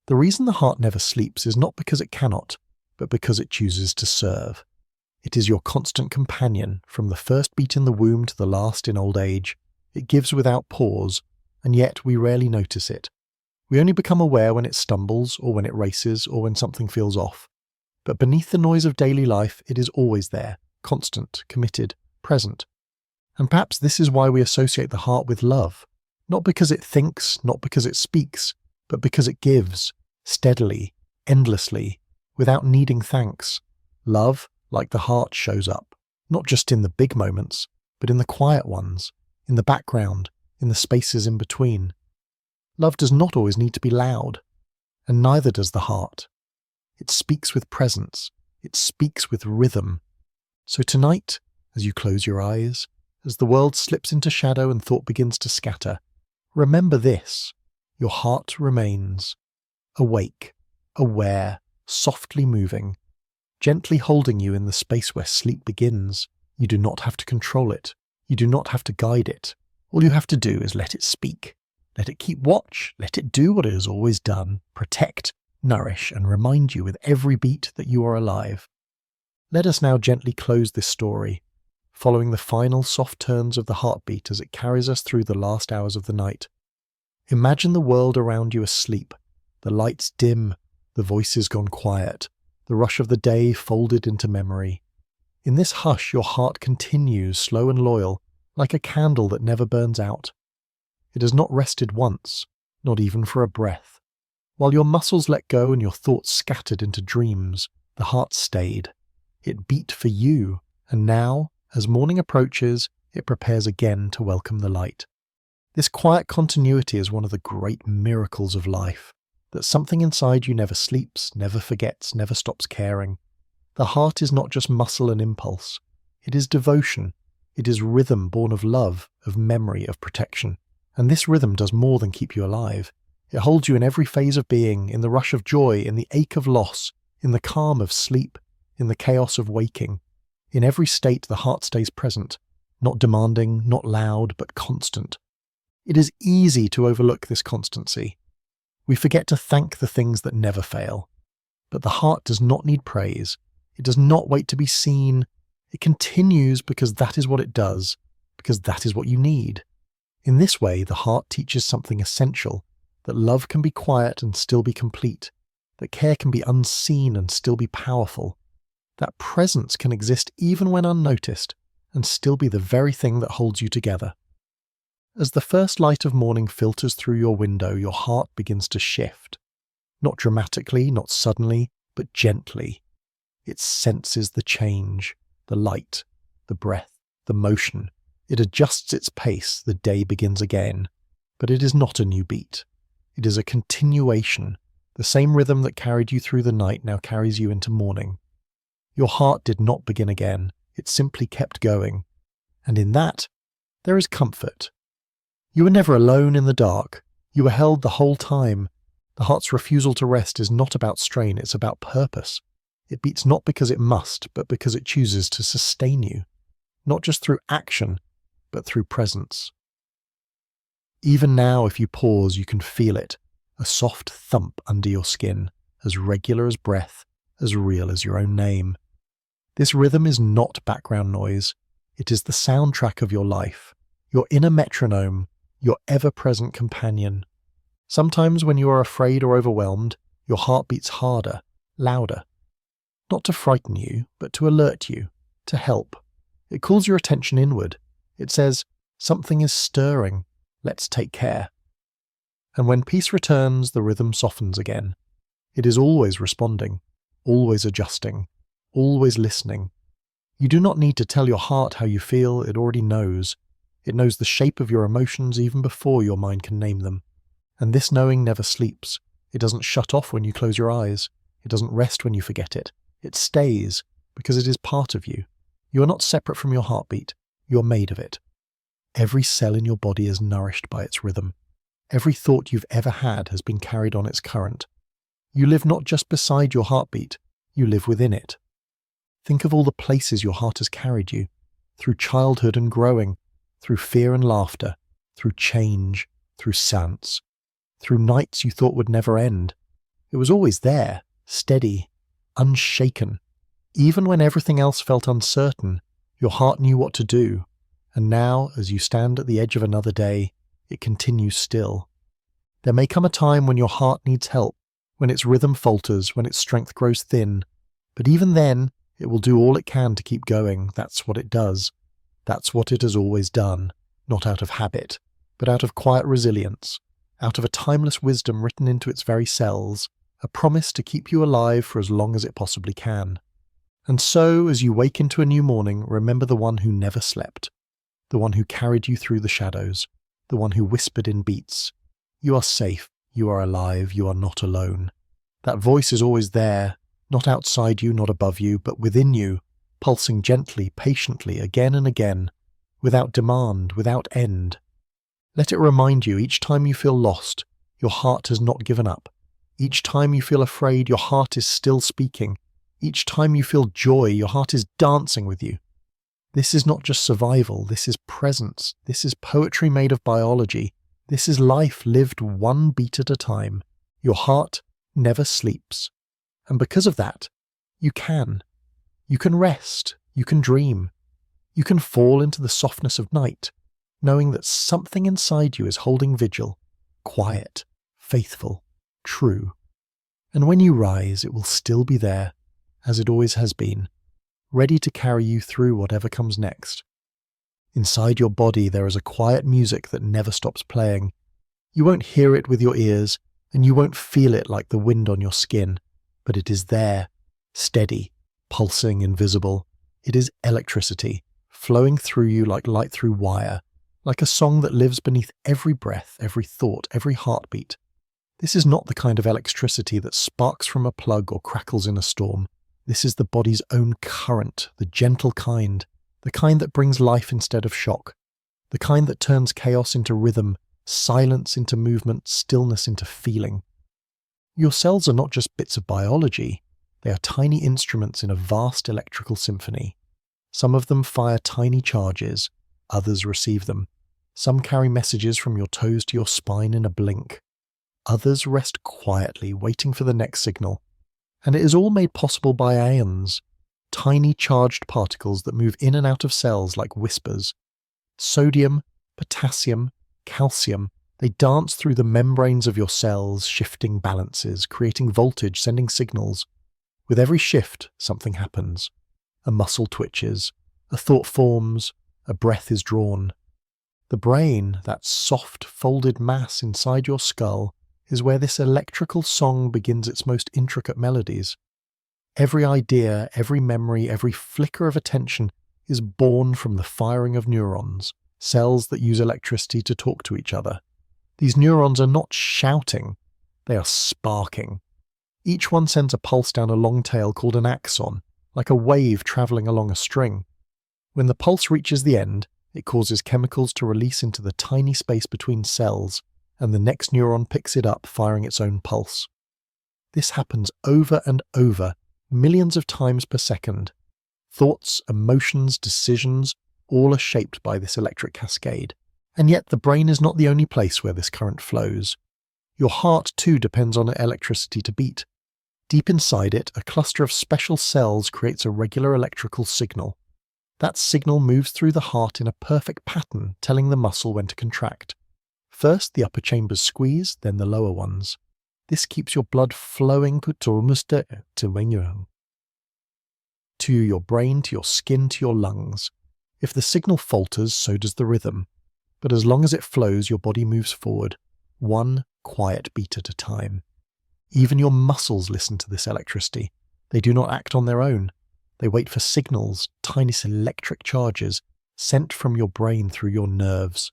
The reason the heart never sleeps is not because it cannot, but because it chooses to serve. It is your constant companion, from the first beat in the womb to the last in old age. It gives without pause, and yet we rarely notice it. We only become aware when it stumbles, or when it races, or when something feels off. But beneath the noise of daily life, it is always there, constant, committed, present. And perhaps this is why we associate the heart with love. Not because it thinks, not because it speaks, but because it gives, steadily, endlessly, without needing thanks. Love, like the heart, shows up, not just in the big moments, but in the quiet ones, in the background, in the spaces in between. Love does not always need to be loud, and neither does the heart. It speaks with presence, it speaks with rhythm. So tonight, as you close your eyes, as the world slips into shadow and thought begins to scatter, remember this: your heart remains awake, aware, softly moving, gently holding you in the space where sleep begins. You do not have to control it. You do not have to guide it. All you have to do is let it speak. Let it keep watch. Let it do what it has always done: protect, nourish, and remind you with every beat that you are alive. Let us now gently close this story, following the final soft turns of the heartbeat as it carries us through the last hours of the night. Imagine the world around you asleep, the lights dim, the voices gone quiet, the rush of the day folded into memory. In this hush, your heart continues, slow and loyal, like a candle that never burns out. It has not rested once, not even for a breath. While your muscles let go and your thoughts scattered into dreams, the heart stayed. It beat for you, and now, as morning approaches, it prepares again to welcome the light. This quiet continuity is one of the great miracles of life, that something inside you never sleeps, never forgets, never stops caring. The heart is not just muscle and impulse. It is devotion. It is rhythm born of love, of memory, of protection. And this rhythm does more than keep you alive. It holds you in every phase of being, in the rush of joy, in the ache of loss, in the calm of sleep, in the chaos of waking. In every state, the heart stays present, not demanding, not loud, but constant. It is easy to overlook this constancy. We forget to thank the things that never fail. But the heart does not need praise. It does not wait to be seen. It continues because that is what it does, because that is what you need. In this way, the heart teaches something essential, that love can be quiet and still be complete, that care can be unseen and still be powerful, that presence can exist even when unnoticed and still be the very thing that holds you together. As the first light of morning filters through your window, your heart begins to shift. Not dramatically, not suddenly, but gently. It senses the change, the light, the breath, the motion. It adjusts its pace, the day begins again. But it is not a new beat. It is a continuation. The same rhythm that carried you through the night now carries you into morning. Your heart did not begin again. It simply kept going. And in that, there is comfort. You were never alone in the dark. You were held the whole time. The heart's refusal to rest is not about strain, it's about purpose. It beats not because it must, but because it chooses to sustain you. Not just through action, but through presence. Even now, if you pause, you can feel it, a soft thump under your skin, as regular as breath, as real as your own name. This rhythm is not background noise. It is the soundtrack of your life, your inner metronome, your ever-present companion. Sometimes when you are afraid or overwhelmed, your heart beats harder, louder. Not to frighten you, but to alert you, to help. It calls your attention inward. It says, something is stirring, let's take care. And when peace returns, the rhythm softens again. It is always responding, always adjusting, always listening. You do not need to tell your heart how you feel, it already knows. It knows the shape of your emotions even before your mind can name them. And this knowing never sleeps. It doesn't shut off when you close your eyes. It doesn't rest when you forget it. It stays because it is part of you. You are not separate from your heartbeat. You are made of it. Every cell in your body is nourished by its rhythm. Every thought you've ever had has been carried on its current. You live not just beside your heartbeat, you live within it. Think of all the places your heart has carried you, through childhood and growing, through fear and laughter, through change, through silence, through nights you thought would never end. It was always there, steady, unshaken. Even when everything else felt uncertain, your heart knew what to do. And now, as you stand at the edge of another day, it continues still. There may come a time when your heart needs help, when its rhythm falters, when its strength grows thin. But even then, it will do all it can to keep going. That's what it does. That's what it has always done, not out of habit, but out of quiet resilience, out of a timeless wisdom written into its very cells, a promise to keep you alive for as long as it possibly can. And so, as you wake into a new morning, remember the one who never slept, the one who carried you through the shadows, the one who whispered in beats. You are safe, you are alive, you are not alone. That voice is always there, not outside you, not above you, but within you, pulsing gently, patiently, again and again, without demand, without end. Let it remind you each time you feel lost, your heart has not given up. Each time you feel afraid, your heart is still speaking. Each time you feel joy, your heart is dancing with you. This is not just survival, this is presence. This is poetry made of biology. This is life lived one beat at a time. Your heart never sleeps. And because of that, you can. You can rest. You can dream. You can fall into the softness of night, knowing that something inside you is holding vigil, quiet, faithful, true. And when you rise, it will still be there, as it always has been, ready to carry you through whatever comes next. Inside your body there is a quiet music that never stops playing. You won't hear it with your ears, and you won't feel it like the wind on your skin, but it is there, steady, pulsing, invisible. It is electricity, flowing through you like light through wire, like a song that lives beneath every breath, every thought, every heartbeat. This is not the kind of electricity that sparks from a plug or crackles in a storm. This is the body's own current, the gentle kind, the kind that brings life instead of shock, the kind that turns chaos into rhythm, silence into movement, stillness into feeling. Your cells are not just bits of biology, they are tiny instruments in a vast electrical symphony. Some of them fire tiny charges, others receive them. Some carry messages from your toes to your spine in a blink. Others rest quietly, waiting for the next signal. And it is all made possible by ions, tiny charged particles that move in and out of cells like whispers. Sodium, potassium, calcium, they dance through the membranes of your cells, shifting balances, creating voltage, sending signals. With every shift, something happens. A muscle twitches, a thought forms, a breath is drawn. The brain, that soft, folded mass inside your skull, is where this electrical song begins its most intricate melodies. Every idea, every memory, every flicker of attention is born from the firing of neurons, cells that use electricity to talk to each other. These neurons are not shouting, they are sparking. Each one sends a pulse down a long tail called an axon, like a wave travelling along a string. When the pulse reaches the end, it causes chemicals to release into the tiny space between cells, and the next neuron picks it up, firing its own pulse. This happens over and over, millions of times per second. Thoughts, emotions, decisions, all are shaped by this electric cascade. And yet the brain is not the only place where this current flows. Your heart too depends on electricity to beat. Deep inside it, a cluster of special cells creates a regular electrical signal. That signal moves through the heart in a perfect pattern, telling the muscle when to contract. First the upper chambers squeeze, then the lower ones. This keeps your blood flowing to your brain, to your skin, to your lungs. If the signal falters, so does the rhythm. But as long as it flows, your body moves forward, one quiet beat at a time. Even your muscles listen to this electricity. They do not act on their own. They wait for signals, tiny electric charges, sent from your brain through your nerves.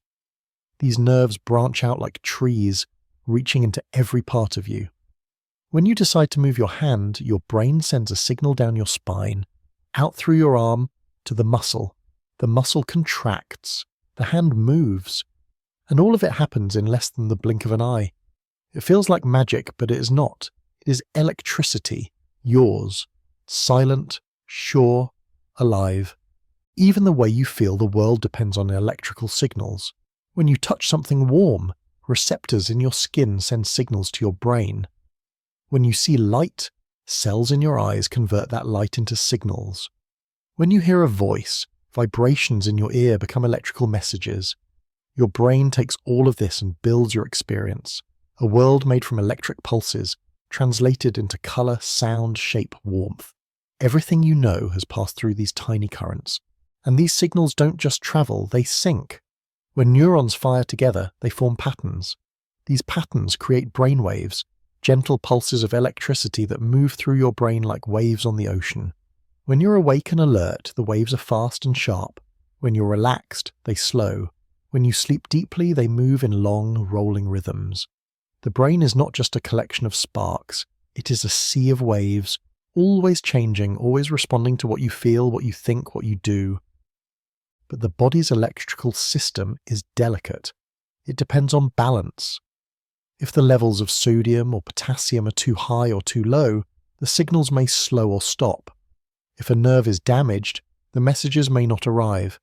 These nerves branch out like trees, reaching into every part of you. When you decide to move your hand, your brain sends a signal down your spine, out through your arm, to the muscle. The muscle contracts, the hand moves, and all of it happens in less than the blink of an eye. It feels like magic, but it is not. It is electricity, yours, silent, sure, alive. Even the way you feel the world depends on electrical signals. When you touch something warm, receptors in your skin send signals to your brain. When you see light, cells in your eyes convert that light into signals. When you hear a voice, vibrations in your ear become electrical messages. Your brain takes all of this and builds your experience, a world made from electric pulses, translated into colour, sound, shape, warmth. Everything you know has passed through these tiny currents. And these signals don't just travel, they sync. When neurons fire together, they form patterns. These patterns create brainwaves, gentle pulses of electricity that move through your brain like waves on the ocean. When you're awake and alert, the waves are fast and sharp. When you're relaxed, they slow. When you sleep deeply, they move in long, rolling rhythms. The brain is not just a collection of sparks. It is a sea of waves, always changing, always responding to what you feel, what you think, what you do. But the body's electrical system is delicate. It depends on balance. If the levels of sodium or potassium are too high or too low, the signals may slow or stop. If a nerve is damaged, the messages may not arrive.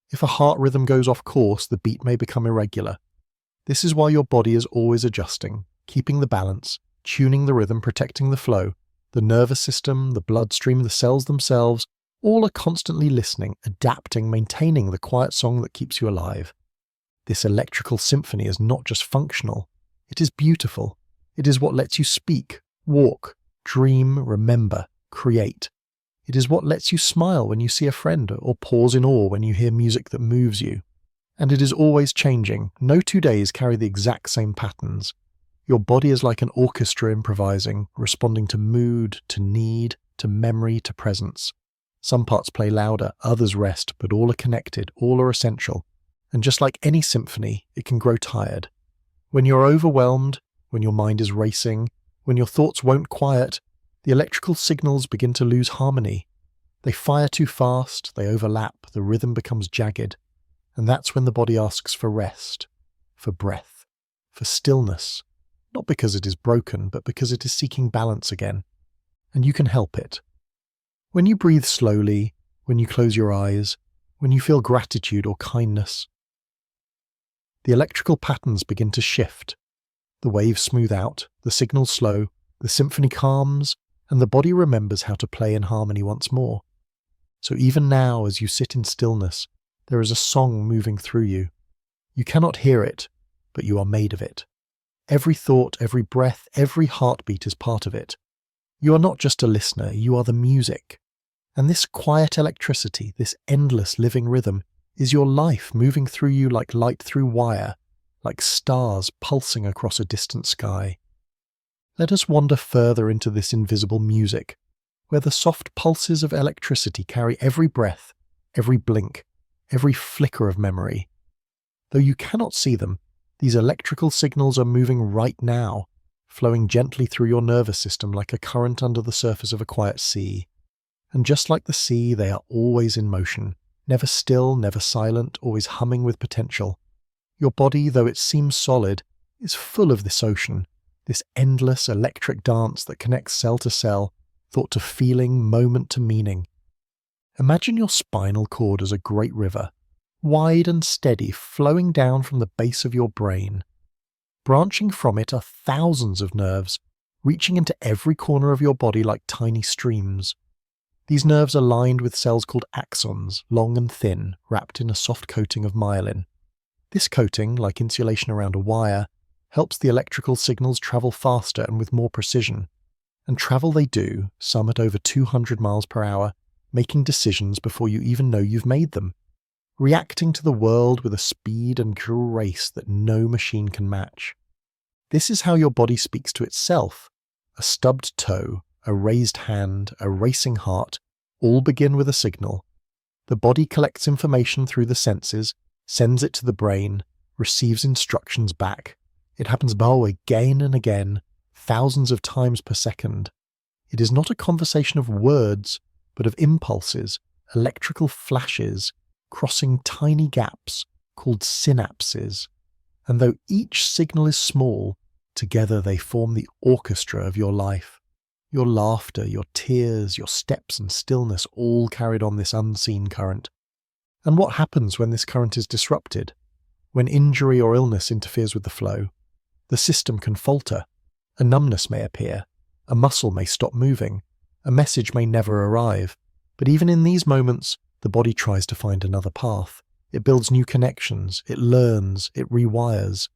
If a heart rhythm goes off course, the beat may become irregular. This is why your body is always adjusting, keeping the balance, tuning the rhythm, protecting the flow. The nervous system, the bloodstream, the cells themselves, all are constantly listening, adapting, maintaining the quiet song that keeps you alive. This electrical symphony is not just functional, it is beautiful. It is what lets you speak, walk, dream, remember, create. It is what lets you smile when you see a friend or pause in awe when you hear music that moves you. And it is always changing. No 2 days carry the exact same patterns. Your body is like an orchestra improvising, responding to mood, to need, to memory, to presence. Some parts play louder, others rest, but all are connected, all are essential. And just like any symphony, it can grow tired. When you're overwhelmed, when your mind is racing, when your thoughts won't quiet, the electrical signals begin to lose harmony. They fire too fast, they overlap, the rhythm becomes jagged. And that's when the body asks for rest, for breath, for stillness. Not because it is broken, but because it is seeking balance again. And you can help it. When you breathe slowly, when you close your eyes, when you feel gratitude or kindness, the electrical patterns begin to shift. The waves smooth out, the signals slow, the symphony calms, and the body remembers how to play in harmony once more. So even now, as you sit in stillness, there is a song moving through you. You cannot hear it, but you are made of it. Every thought, every breath, every heartbeat is part of it. You are not just a listener, you are the music. And this quiet electricity, this endless living rhythm, is your life moving through you like light through wire, like stars pulsing across a distant sky. Let us wander further into this invisible music, where the soft pulses of electricity carry every breath, every blink, every flicker of memory. Though you cannot see them, these electrical signals are moving right now, flowing gently through your nervous system like a current under the surface of a quiet sea. And just like the sea, they are always in motion, never still, never silent, always humming with potential. Your body, though it seems solid, is full of this ocean, this endless electric dance that connects cell to cell, thought to feeling, moment to meaning. Imagine your spinal cord as a great river, wide and steady, flowing down from the base of your brain. Branching from it are thousands of nerves, reaching into every corner of your body like tiny streams. These nerves are lined with cells called axons, long and thin, wrapped in a soft coating of myelin. This coating, like insulation around a wire, helps the electrical signals travel faster and with more precision. And travel they do, some at over 200 miles per hour, making decisions before you even know you've made them. Reacting to the world with a speed and grace that no machine can match. This is how your body speaks to itself. A stubbed toe, a raised hand, a racing heart, all begin with a signal. The body collects information through the senses, sends it to the brain, receives instructions back. It happens again and again, thousands of times per second. It is not a conversation of words, but of impulses, electrical flashes, crossing tiny gaps called synapses. And though each signal is small, together they form the orchestra of your life. Your laughter, your tears, your steps and stillness all carried on this unseen current. And what happens when this current is disrupted? When injury or illness interferes with the flow? The system can falter. A numbness may appear. A muscle may stop moving. A message may never arrive. But even in these moments, the body tries to find another path. It builds new connections. It learns. It rewires.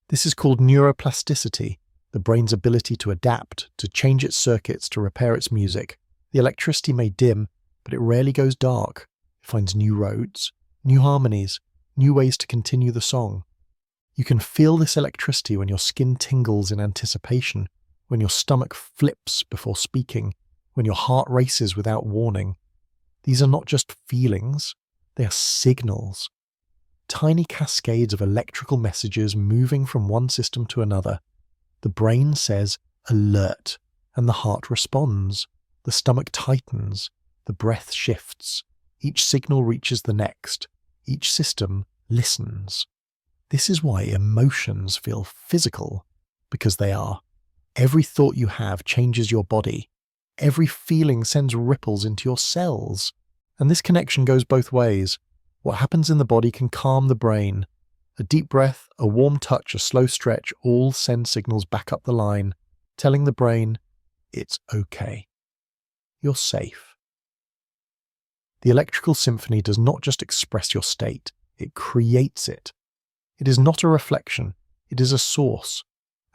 This is called neuroplasticity, the brain's ability to adapt, to change its circuits, to repair its music. The electricity may dim, but it rarely goes dark. It finds new roads, new harmonies, new ways to continue the song. You can feel this electricity when your skin tingles in anticipation, when your stomach flips before speaking, when your heart races without warning. These are not just feelings, they are signals. Tiny cascades of electrical messages moving from one system to another. The brain says, alert, and the heart responds. The stomach tightens. The breath shifts. Each signal reaches the next. Each system listens. This is why emotions feel physical, because they are. Every thought you have changes your body. Every feeling sends ripples into your cells. And this connection goes both ways. What happens in the body can calm the brain. A deep breath, a warm touch, a slow stretch all send signals back up the line, telling the brain, it's okay. You're safe. The electrical symphony does not just express your state, it creates it. It is not a reflection, it is a source.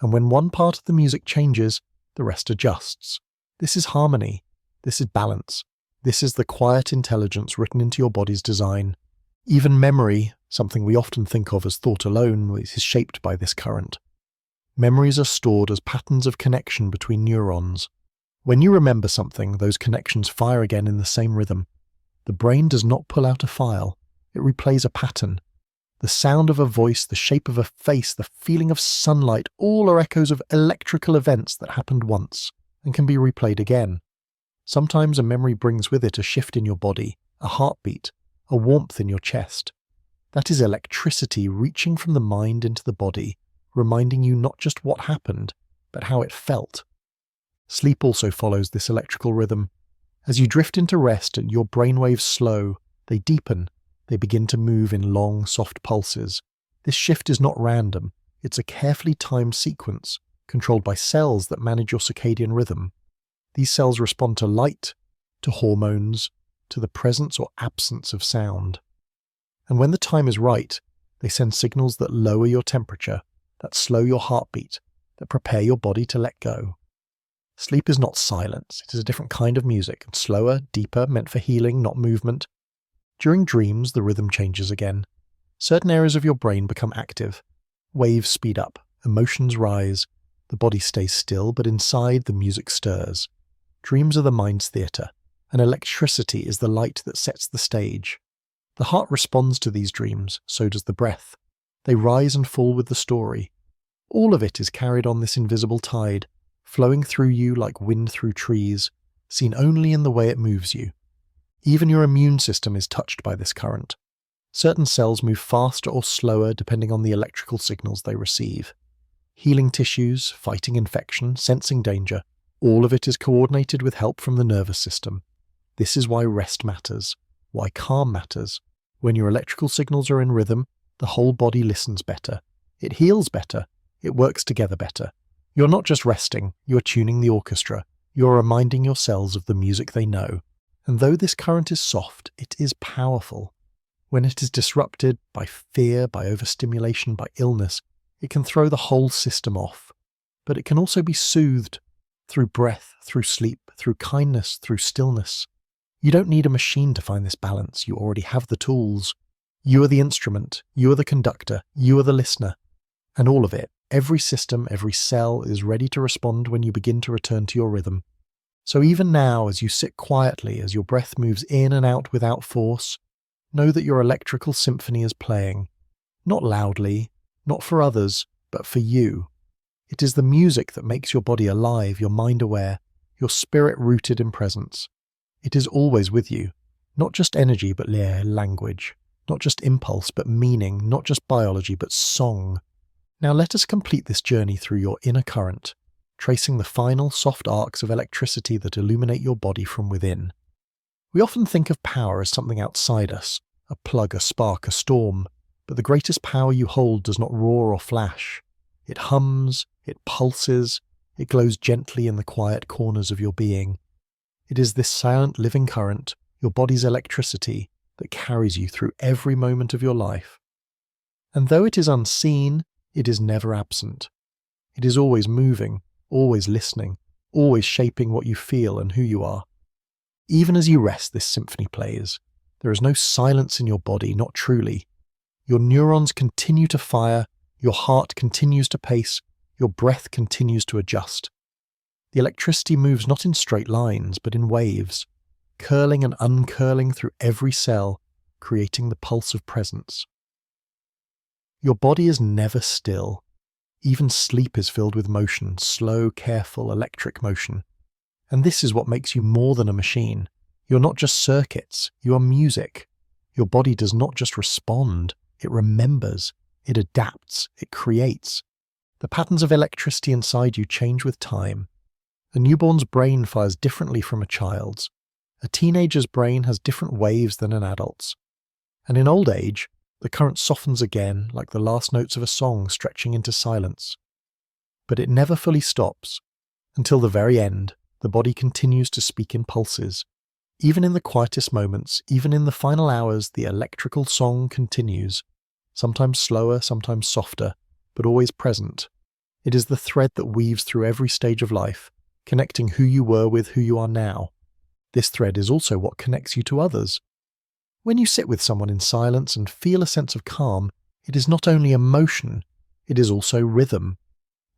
And when one part of the music changes, the rest adjusts. This is harmony. This is balance. This is the quiet intelligence written into your body's design. Even memory, something we often think of as thought alone, is shaped by this current. Memories are stored as patterns of connection between neurons. When you remember something, those connections fire again in the same rhythm. The brain does not pull out a file, it replays a pattern. The sound of a voice, the shape of a face, the feeling of sunlight, all are echoes of electrical events that happened once and can be replayed again. Sometimes a memory brings with it a shift in your body, a heartbeat, a warmth in your chest. That is electricity reaching from the mind into the body, reminding you not just what happened, but how it felt. Sleep also follows this electrical rhythm. As you drift into rest and your brainwaves slow, they deepen, they begin to move in long, soft pulses. This shift is not random, it's a carefully timed sequence, controlled by cells that manage your circadian rhythm. These cells respond to light, to hormones, to the presence or absence of sound. And when the time is right, they send signals that lower your temperature, that slow your heartbeat, that prepare your body to let go. Sleep is not silence, it is a different kind of music, slower, deeper, meant for healing, not movement. During dreams, the rhythm changes again. Certain areas of your brain become active. Waves speed up, emotions rise, the body stays still, but inside the music stirs. Dreams are the mind's theatre, and electricity is the light that sets the stage. The heart responds to these dreams, so does the breath. They rise and fall with the story. All of it is carried on this invisible tide, flowing through you like wind through trees, seen only in the way it moves you. Even your immune system is touched by this current. Certain cells move faster or slower depending on the electrical signals they receive. Healing tissues, fighting infection, sensing danger, all of it is coordinated with help from the nervous system. This is why rest matters, why calm matters. When your electrical signals are in rhythm, the whole body listens better. It heals better. It works together better. You're not just resting, you're tuning the orchestra. You're reminding your cells of the music they know. And though this current is soft, it is powerful. When it is disrupted by fear, by overstimulation, by illness, it can throw the whole system off. But it can also be soothed through breath, through sleep, through kindness, through stillness. You don't need a machine to find this balance. You already have the tools. You are the instrument. You are the conductor. You are the listener. And all of it, every system, every cell is ready to respond when you begin to return to your rhythm. So even now, as you sit quietly, as your breath moves in and out without force, know that your electrical symphony is playing, not loudly, not for others, but for you. It is the music that makes your body alive, your mind aware, your spirit rooted in presence. It is always with you, not just energy but language, not just impulse but meaning, not just biology but song. Now let us complete this journey through your inner current, tracing the final soft arcs of electricity that illuminate your body from within. We often think of power as something outside us, a plug, a spark, a storm, but the greatest power you hold does not roar or flash. It hums, it pulses, it glows gently in the quiet corners of your being. It is this silent living current, your body's electricity, that carries you through every moment of your life. And though it is unseen, it is never absent. It is always moving, always listening, always shaping what you feel and who you are. Even as you rest, this symphony plays. There is no silence in your body, not truly. Your neurons continue to fire, your heart continues to pace, your breath continues to adjust. The electricity moves not in straight lines, but in waves, curling and uncurling through every cell, creating the pulse of presence. Your body is never still. Even sleep is filled with motion, slow, careful, electric motion. And this is what makes you more than a machine. You're not just circuits, you are music. Your body does not just respond, it remembers, it adapts, it creates. The patterns of electricity inside you change with time. A newborn's brain fires differently from a child's. A teenager's brain has different waves than an adult's. And in old age, the current softens again like the last notes of a song stretching into silence. But it never fully stops. Until the very end, the body continues to speak in pulses. Even in the quietest moments, even in the final hours, the electrical song continues. Sometimes slower, sometimes softer, but always present. It is the thread that weaves through every stage of life, connecting who you were with who you are now. This thread is also what connects you to others. When you sit with someone in silence and feel a sense of calm, it is not only emotion, it is also rhythm.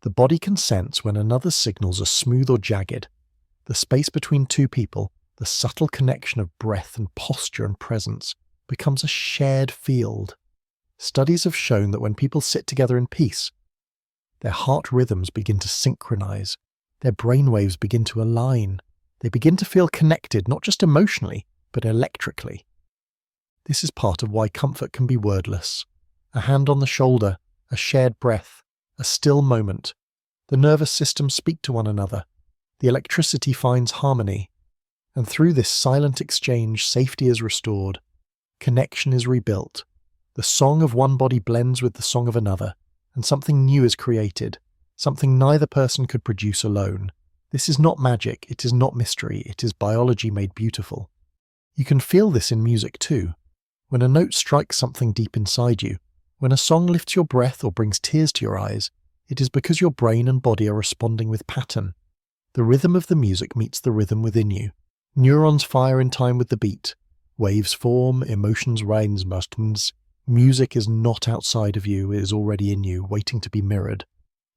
The body can sense when another's signals are smooth or jagged. The space between two people, the subtle connection of breath and posture and presence, becomes a shared field. Studies have shown that when people sit together in peace, their heart rhythms begin to synchronize, their brainwaves begin to align, they begin to feel connected not just emotionally, but electrically. This is part of why comfort can be wordless. A hand on the shoulder, a shared breath, a still moment. The nervous systems speak to one another. The electricity finds harmony. And through this silent exchange, safety is restored. Connection is rebuilt. The song of one body blends with the song of another, and something new is created, something neither person could produce alone. This is not magic, it is not mystery, it is biology made beautiful. You can feel this in music too. When a note strikes something deep inside you, when a song lifts your breath or brings tears to your eyes, it is because your brain and body are responding with pattern. The rhythm of the music meets the rhythm within you. Neurons fire in time with the beat. Waves form, emotions rise, buttons. Music is not outside of you, it is already in you, waiting to be mirrored.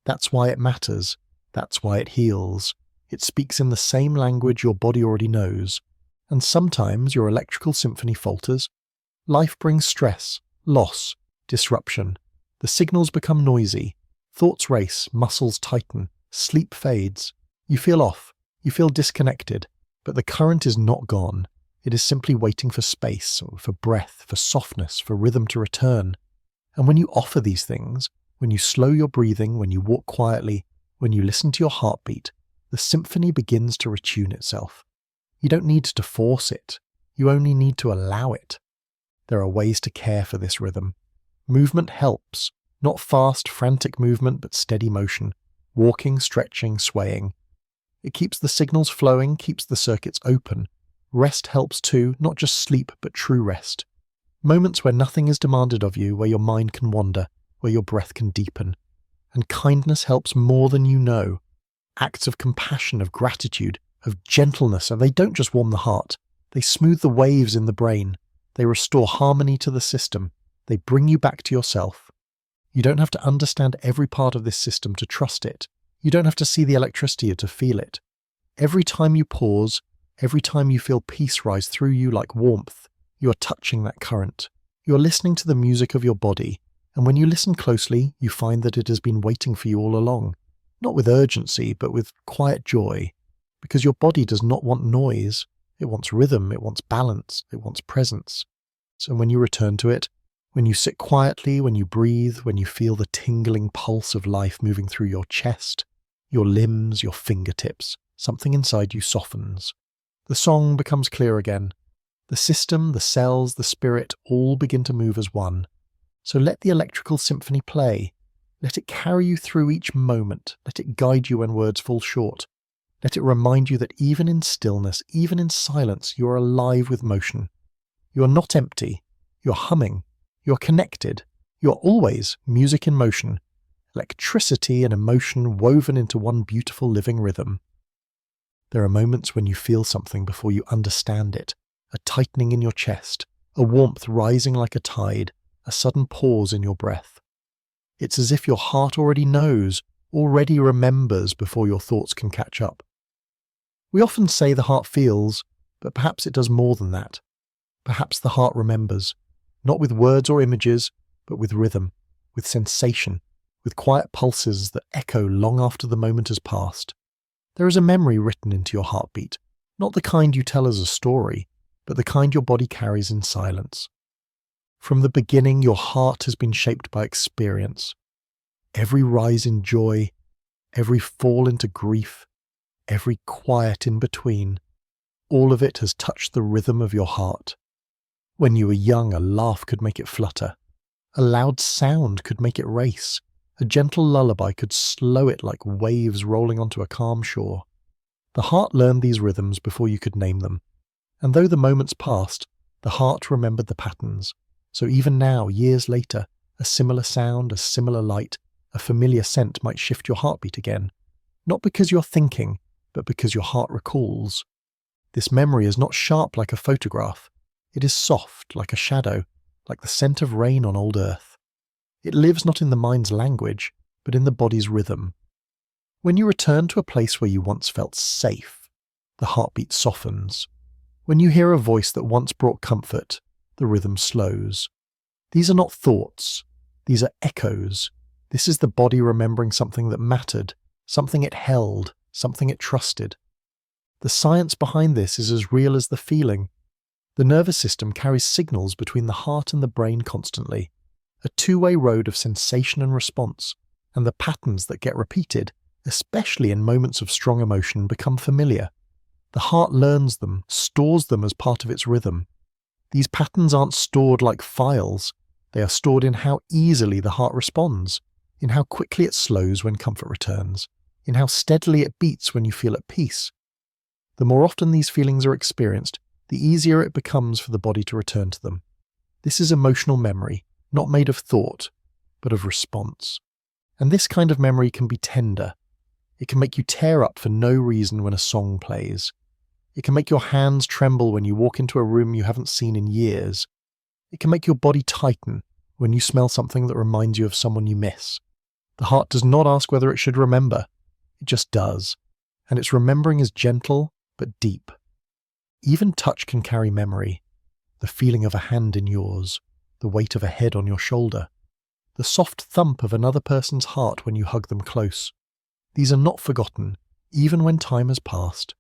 That's why it matters. That's why it heals. It speaks in the same language your body already knows. And sometimes your electrical symphony falters. Life brings stress, loss, disruption. The signals become noisy. Thoughts race, muscles tighten, sleep fades. You feel off, you feel disconnected, but the current is not gone. It is simply waiting for space, for breath, for softness, for rhythm to return. And when you offer these things, when you slow your breathing, when you walk quietly, when you listen to your heartbeat, the symphony begins to retune itself. You don't need to force it. You only need to allow it. There are ways to care for this rhythm. Movement helps. Not fast, frantic movement, but steady motion. Walking, stretching, swaying. It keeps the signals flowing, keeps the circuits open. Rest helps too, not just sleep, but true rest. Moments where nothing is demanded of you, where your mind can wander, where your breath can deepen. And kindness helps more than you know. Acts of compassion, of gratitude, of gentleness, and they don't just warm the heart. They smooth the waves in the brain. They restore harmony to the system. They bring you back to yourself. You don't have to understand every part of this system to trust it. You don't have to see the electricity to feel it. Every time you pause, every time you feel peace rise through you like warmth, you are touching that current. You are listening to the music of your body, and when you listen closely, you find that it has been waiting for you all along. Not with urgency, but with quiet joy. Because your body does not want noise. It wants rhythm, it wants balance, it wants presence. So when you return to it, when you sit quietly, when you breathe, when you feel the tingling pulse of life moving through your chest, your limbs, your fingertips, something inside you softens. The song becomes clear again. The system, the cells, the spirit all begin to move as one. So let the electrical symphony play. Let it carry you through each moment. Let it guide you when words fall short. Let it remind you that even in stillness, even in silence, you are alive with motion. You are not empty. You are humming. You are connected. You are always music in motion. Electricity and emotion woven into one beautiful living rhythm. There are moments when you feel something before you understand it. A tightening in your chest, a warmth rising like a tide, a sudden pause in your breath. It's as if your heart already knows, already remembers before your thoughts can catch up. We often say the heart feels, but perhaps it does more than that. Perhaps the heart remembers, not with words or images, but with rhythm, with sensation, with quiet pulses that echo long after the moment has passed. There is a memory written into your heartbeat, not the kind you tell as a story, but the kind your body carries in silence. From the beginning, your heart has been shaped by experience. Every rise in joy, every fall into grief, every quiet in between, all of it has touched the rhythm of your heart. When you were young, a laugh could make it flutter. A loud sound could make it race. A gentle lullaby could slow it like waves rolling onto a calm shore. The heart learned these rhythms before you could name them. And though the moments passed, the heart remembered the patterns. So even now, years later, a similar sound, a similar light, a familiar scent might shift your heartbeat again. Not because you're thinking, but because your heart recalls. This memory is not sharp like a photograph. It is soft like a shadow, like the scent of rain on old earth. It lives not in the mind's language, but in the body's rhythm. When you return to a place where you once felt safe, the heartbeat softens. When you hear a voice that once brought comfort, the rhythm slows. These are not thoughts. These are echoes. This is the body remembering something that mattered, something it held, something it trusted. The science behind this is as real as the feeling. The nervous system carries signals between the heart and the brain constantly, a two-way road of sensation and response, and the patterns that get repeated, especially in moments of strong emotion, become familiar. The heart learns them, stores them as part of its rhythm. These patterns aren't stored like files. They are stored in how easily the heart responds, in how quickly it slows when comfort returns, in how steadily it beats when you feel at peace. The more often these feelings are experienced, the easier it becomes for the body to return to them. This is emotional memory, not made of thought, but of response. And this kind of memory can be tender. It can make you tear up for no reason when a song plays. It can make your hands tremble when you walk into a room you haven't seen in years. It can make your body tighten when you smell something that reminds you of someone you miss. The heart does not ask whether it should remember. It just does. And its remembering is gentle but deep. Even touch can carry memory. The feeling of a hand in yours, the weight of a head on your shoulder, the soft thump of another person's heart when you hug them close. These are not forgotten, even when time has passed.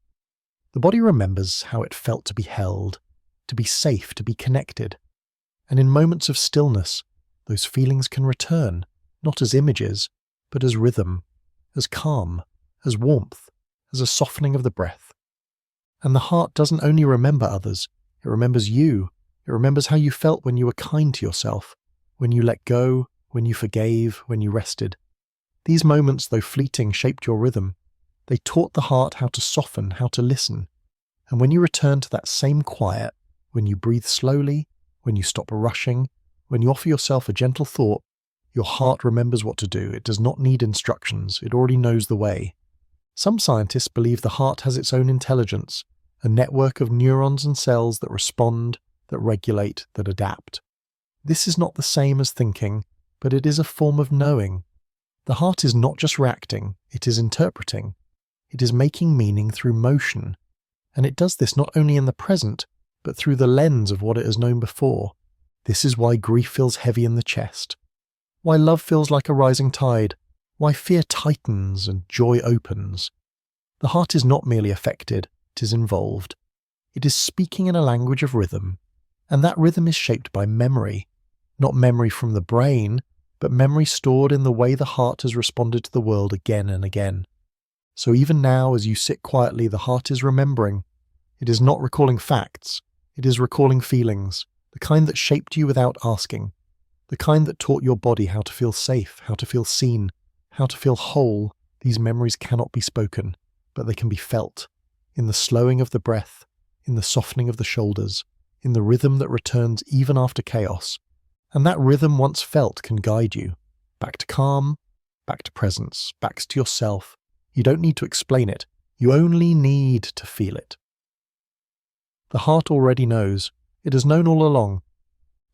The body remembers how it felt to be held, to be safe, to be connected. And in moments of stillness, those feelings can return, not as images, but as rhythm, as calm, as warmth, as a softening of the breath. And the heart doesn't only remember others, it remembers you. It remembers how you felt when you were kind to yourself, when you let go, when you forgave, when you rested. These moments, though fleeting, shaped your rhythm. They taught the heart how to soften, how to listen. And when you return to that same quiet, when you breathe slowly, when you stop rushing, when you offer yourself a gentle thought, your heart remembers what to do. It does not need instructions. It already knows the way. Some scientists believe the heart has its own intelligence, a network of neurons and cells that respond, that regulate, that adapt. This is not the same as thinking, but it is a form of knowing. The heart is not just reacting, it is interpreting. It is making meaning through motion, and it does this not only in the present, but through the lens of what it has known before. This is why grief feels heavy in the chest, why love feels like a rising tide, why fear tightens and joy opens. The heart is not merely affected, it is involved. It is speaking in a language of rhythm, and that rhythm is shaped by memory, not memory from the brain, but memory stored in the way the heart has responded to the world again and again. So even now, as you sit quietly, the heart is remembering. It is not recalling facts, it is recalling feelings, the kind that shaped you without asking, the kind that taught your body how to feel safe, how to feel seen, how to feel whole. These memories cannot be spoken, but they can be felt, in the slowing of the breath, in the softening of the shoulders, in the rhythm that returns even after chaos. And that rhythm once felt can guide you, back to calm, back to presence, back to yourself. You don't need to explain it, you only need to feel it. The heart already knows, it has known all along.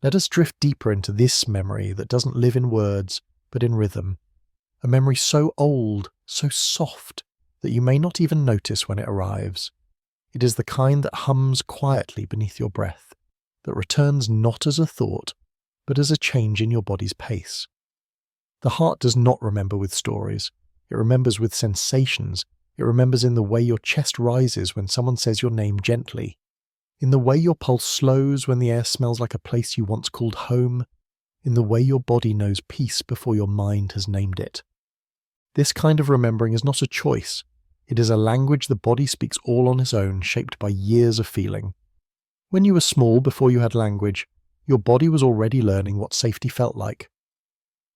Let us drift deeper into this memory that doesn't live in words, but in rhythm. A memory so old, so soft, that you may not even notice when it arrives. It is the kind that hums quietly beneath your breath, that returns not as a thought, but as a change in your body's pace. The heart does not remember with stories. It remembers with sensations. It remembers in the way your chest rises when someone says your name gently, in the way your pulse slows when the air smells like a place you once called home, in the way your body knows peace before your mind has named it. This kind of remembering is not a choice. It is a language the body speaks all on its own, shaped by years of feeling. When you were small, before you had language, your body was already learning what safety felt like.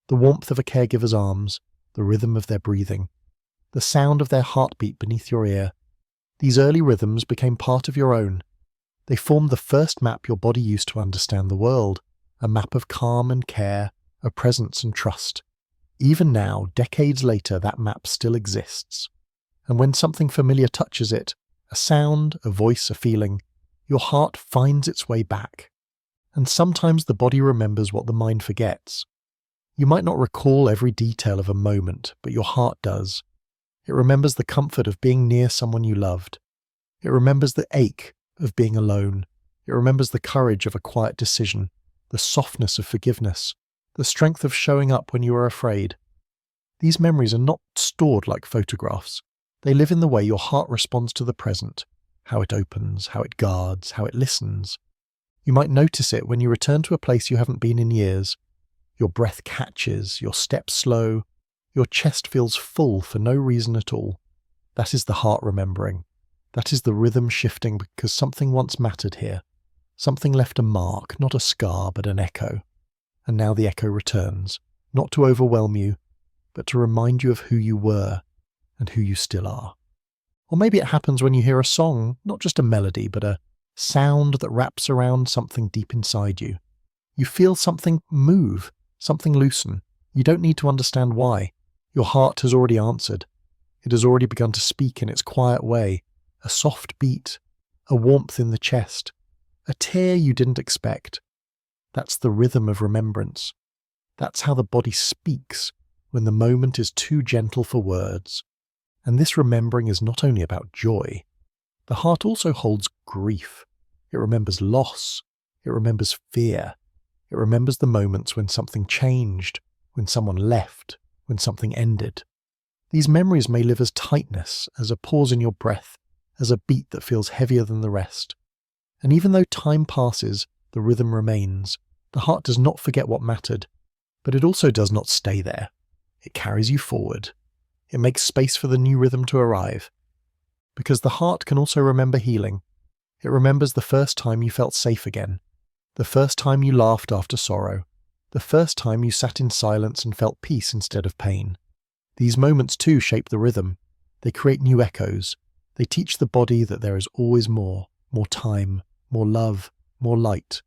The warmth of a caregiver's arms, the rhythm of their breathing, the sound of their heartbeat beneath your ear. These early rhythms became part of your own. They formed the first map your body used to understand the world, a map of calm and care, of presence and trust. Even now, decades later, that map still exists. And when something familiar touches it, a sound, a voice, a feeling, your heart finds its way back. And sometimes the body remembers what the mind forgets. You might not recall every detail of a moment, but your heart does. It remembers the comfort of being near someone you loved. It remembers the ache of being alone. It remembers the courage of a quiet decision, the softness of forgiveness, the strength of showing up when you are afraid. These memories are not stored like photographs. They live in the way your heart responds to the present, how it opens, how it guards, how it listens. You might notice it when you return to a place you haven't been in years. Your breath catches, your steps slow, your chest feels full for no reason at all. That is the heart remembering. That is the rhythm shifting because something once mattered here. Something left a mark, not a scar, but an echo. And now the echo returns, not to overwhelm you, but to remind you of who you were and who you still are. Or maybe it happens when you hear a song, not just a melody, but a sound that wraps around something deep inside you. You feel something move, something loosen. You don't need to understand why. Your heart has already answered. It has already begun to speak in its quiet way, a soft beat, a warmth in the chest, a tear you didn't expect. That's the rhythm of remembrance. That's how the body speaks when the moment is too gentle for words. And this remembering is not only about joy. The heart also holds grief. It remembers loss. It remembers fear. It remembers the moments when something changed, when someone left, when something ended. These memories may live as tightness, as a pause in your breath, as a beat that feels heavier than the rest. And even though time passes, the rhythm remains. The heart does not forget what mattered, but it also does not stay there. It carries you forward. It makes space for the new rhythm to arrive. Because the heart can also remember healing. It remembers the first time you felt safe again, the first time you laughed after sorrow, the first time you sat in silence and felt peace instead of pain. These moments too shape the rhythm. They create new echoes. They teach the body that there is always more time, more love, more light.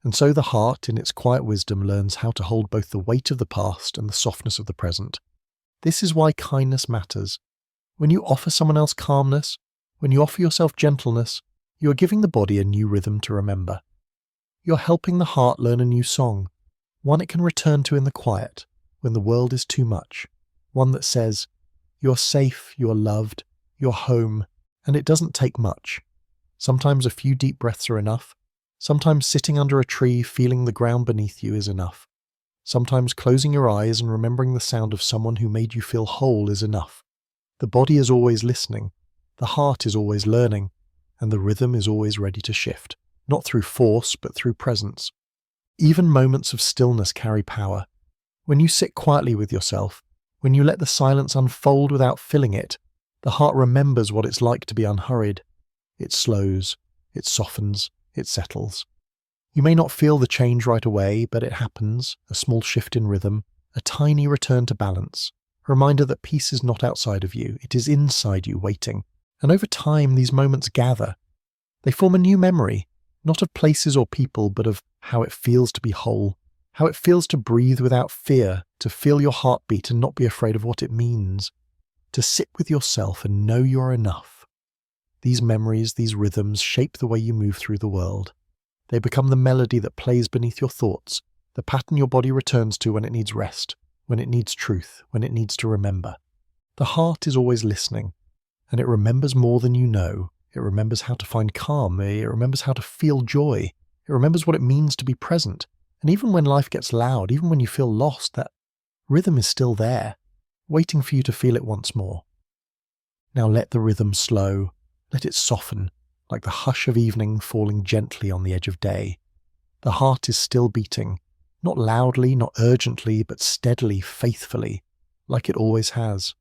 And so the heart, in its quiet wisdom, learns how to hold both the weight of the past and the softness of the present. This is why kindness matters. When you offer someone else calmness, when you offer yourself gentleness, you are giving the body a new rhythm to remember. You're helping the heart learn a new song, one it can return to in the quiet, when the world is too much, one that says, "You're safe, you're loved, your home, and it doesn't take much. Sometimes a few deep breaths are enough. Sometimes sitting under a tree feeling the ground beneath you is enough. Sometimes closing your eyes and remembering the sound of someone who made you feel whole is enough. The body is always listening, the heart is always learning, and the rhythm is always ready to shift, not through force but through presence. Even moments of stillness carry power. When you sit quietly with yourself, when you let the silence unfold without filling it, the heart remembers what it's like to be unhurried. It slows, it softens, it settles. You may not feel the change right away, but it happens, a small shift in rhythm, a tiny return to balance, a reminder that peace is not outside of you, it is inside you waiting. And over time, these moments gather. They form a new memory, not of places or people, but of how it feels to be whole, how it feels to breathe without fear, to feel your heartbeat and not be afraid of what it means, to sit with yourself and know you're enough. These memories, these rhythms shape the way you move through the world. They become the melody that plays beneath your thoughts, the pattern your body returns to when it needs rest, when it needs truth, when it needs to remember. The heart is always listening, and it remembers more than you know. It remembers how to find calm, it remembers how to feel joy, it remembers what it means to be present. And even when life gets loud, even when you feel lost, that rhythm is still there, waiting for you to feel it once more. Now let the rhythm slow, let it soften, like the hush of evening falling gently on the edge of day. The heart is still beating, not loudly, not urgently, but steadily, faithfully, like it always has.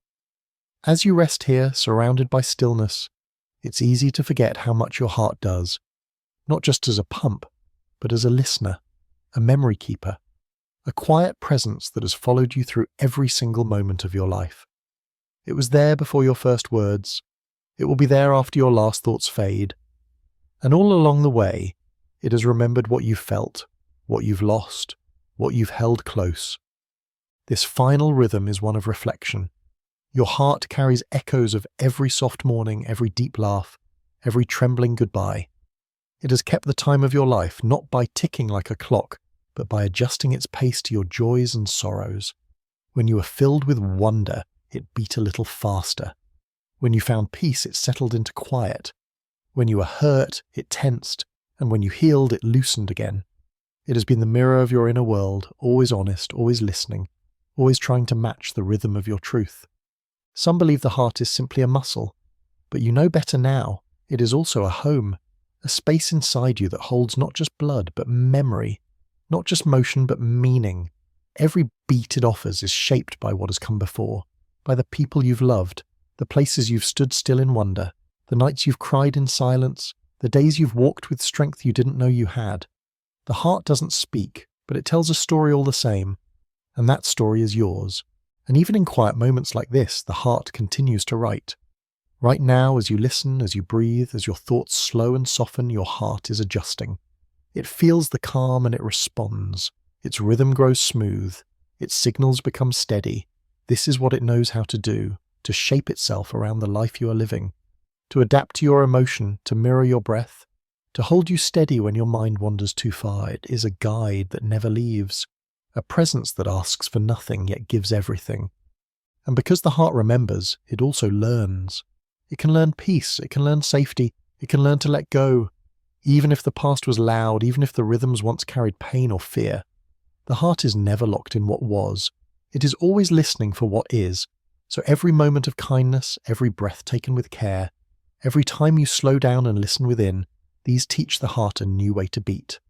As you rest here, surrounded by stillness, it's easy to forget how much your heart does, not just as a pump, but as a listener, a memory keeper, a quiet presence that has followed you through every single moment of your life. It was there before your first words. It will be there after your last thoughts fade. And all along the way, it has remembered what you've felt, what you've lost, what you've held close. This final rhythm is one of reflection. Your heart carries echoes of every soft morning, every deep laugh, every trembling goodbye. It has kept the time of your life, not by ticking like a clock, but by adjusting its pace to your joys and sorrows. When you were filled with wonder, it beat a little faster. When you found peace, it settled into quiet. When you were hurt, it tensed, and when you healed, it loosened again. It has been the mirror of your inner world, always honest, always listening, always trying to match the rhythm of your truth. Some believe the heart is simply a muscle, but you know better now. It is also a home, a space inside you that holds not just blood, but memory, not just motion, but meaning. Every beat it offers is shaped by what has come before, by the people you've loved, the places you've stood still in wonder, the nights you've cried in silence, the days you've walked with strength you didn't know you had. The heart doesn't speak, but it tells a story all the same, and that story is yours. And even in quiet moments like this, the heart continues to write. Right now, as you listen, as you breathe, as your thoughts slow and soften, your heart is adjusting. It feels the calm and it responds. Its rhythm grows smooth. Its signals become steady. This is what it knows how to do, to shape itself around the life you are living, to adapt to your emotion, to mirror your breath, to hold you steady when your mind wanders too far. It is a guide that never leaves, a presence that asks for nothing yet gives everything. And because the heart remembers, it also learns. It can learn peace, it can learn safety, it can learn to let go. Even if the past was loud, even if the rhythms once carried pain or fear, the heart is never locked in what was. It is always listening for what is. So every moment of kindness, every breath taken with care, every time you slow down and listen within, these teach the heart a new way to beat,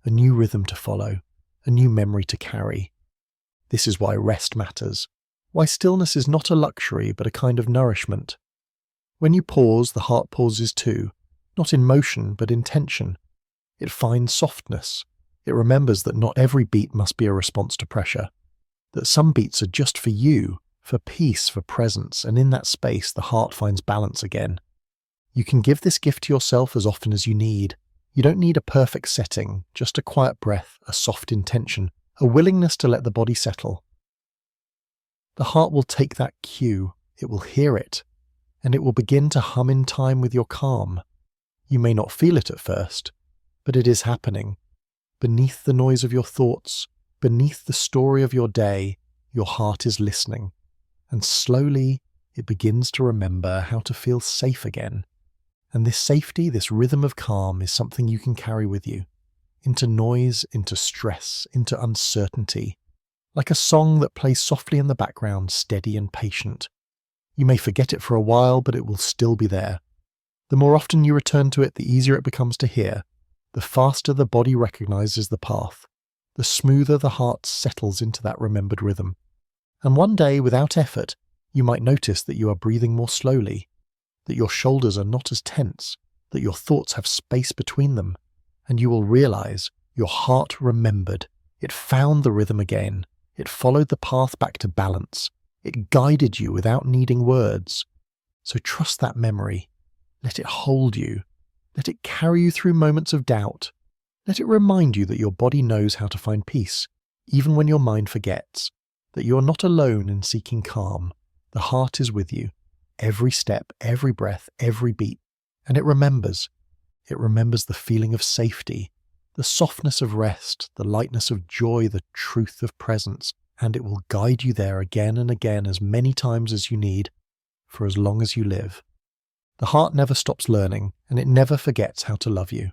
a new rhythm to follow, a new memory to carry. This is why rest matters, why stillness is not a luxury but a kind of nourishment. When you pause, the heart pauses too, not in motion but in tension. It finds softness. It remembers that not every beat must be a response to pressure, that some beats are just for you, for peace, for presence, and in that space the heart finds balance again. You can give this gift to yourself as often as you need. You don't need a perfect setting, just a quiet breath, a soft intention, a willingness to let the body settle. The heart will take that cue, it will hear it, and it will begin to hum in time with your calm. You may not feel it at first, but it is happening. Beneath the noise of your thoughts, beneath the story of your day, your heart is listening, and slowly it begins to remember how to feel safe again. And this safety, this rhythm of calm, is something you can carry with you. Into noise, into stress, into uncertainty. Like a song that plays softly in the background, steady and patient. You may forget it for a while, but it will still be there. The more often you return to it, the easier it becomes to hear. The faster the body recognizes the path. The smoother the heart settles into that remembered rhythm. And one day, without effort, you might notice that you are breathing more slowly, that your shoulders are not as tense, that your thoughts have space between them, and you will realize your heart remembered. It found the rhythm again. It followed the path back to balance. It guided you without needing words. So trust that memory. Let it hold you. Let it carry you through moments of doubt. Let it remind you that your body knows how to find peace, even when your mind forgets, that you are not alone in seeking calm. The heart is with you, every step, every breath, every beat, and it remembers. It remembers the feeling of safety, the softness of rest, the lightness of joy, the truth of presence, and it will guide you there again and again as many times as you need, for as long as you live. The heart never stops learning, and it never forgets how to love you.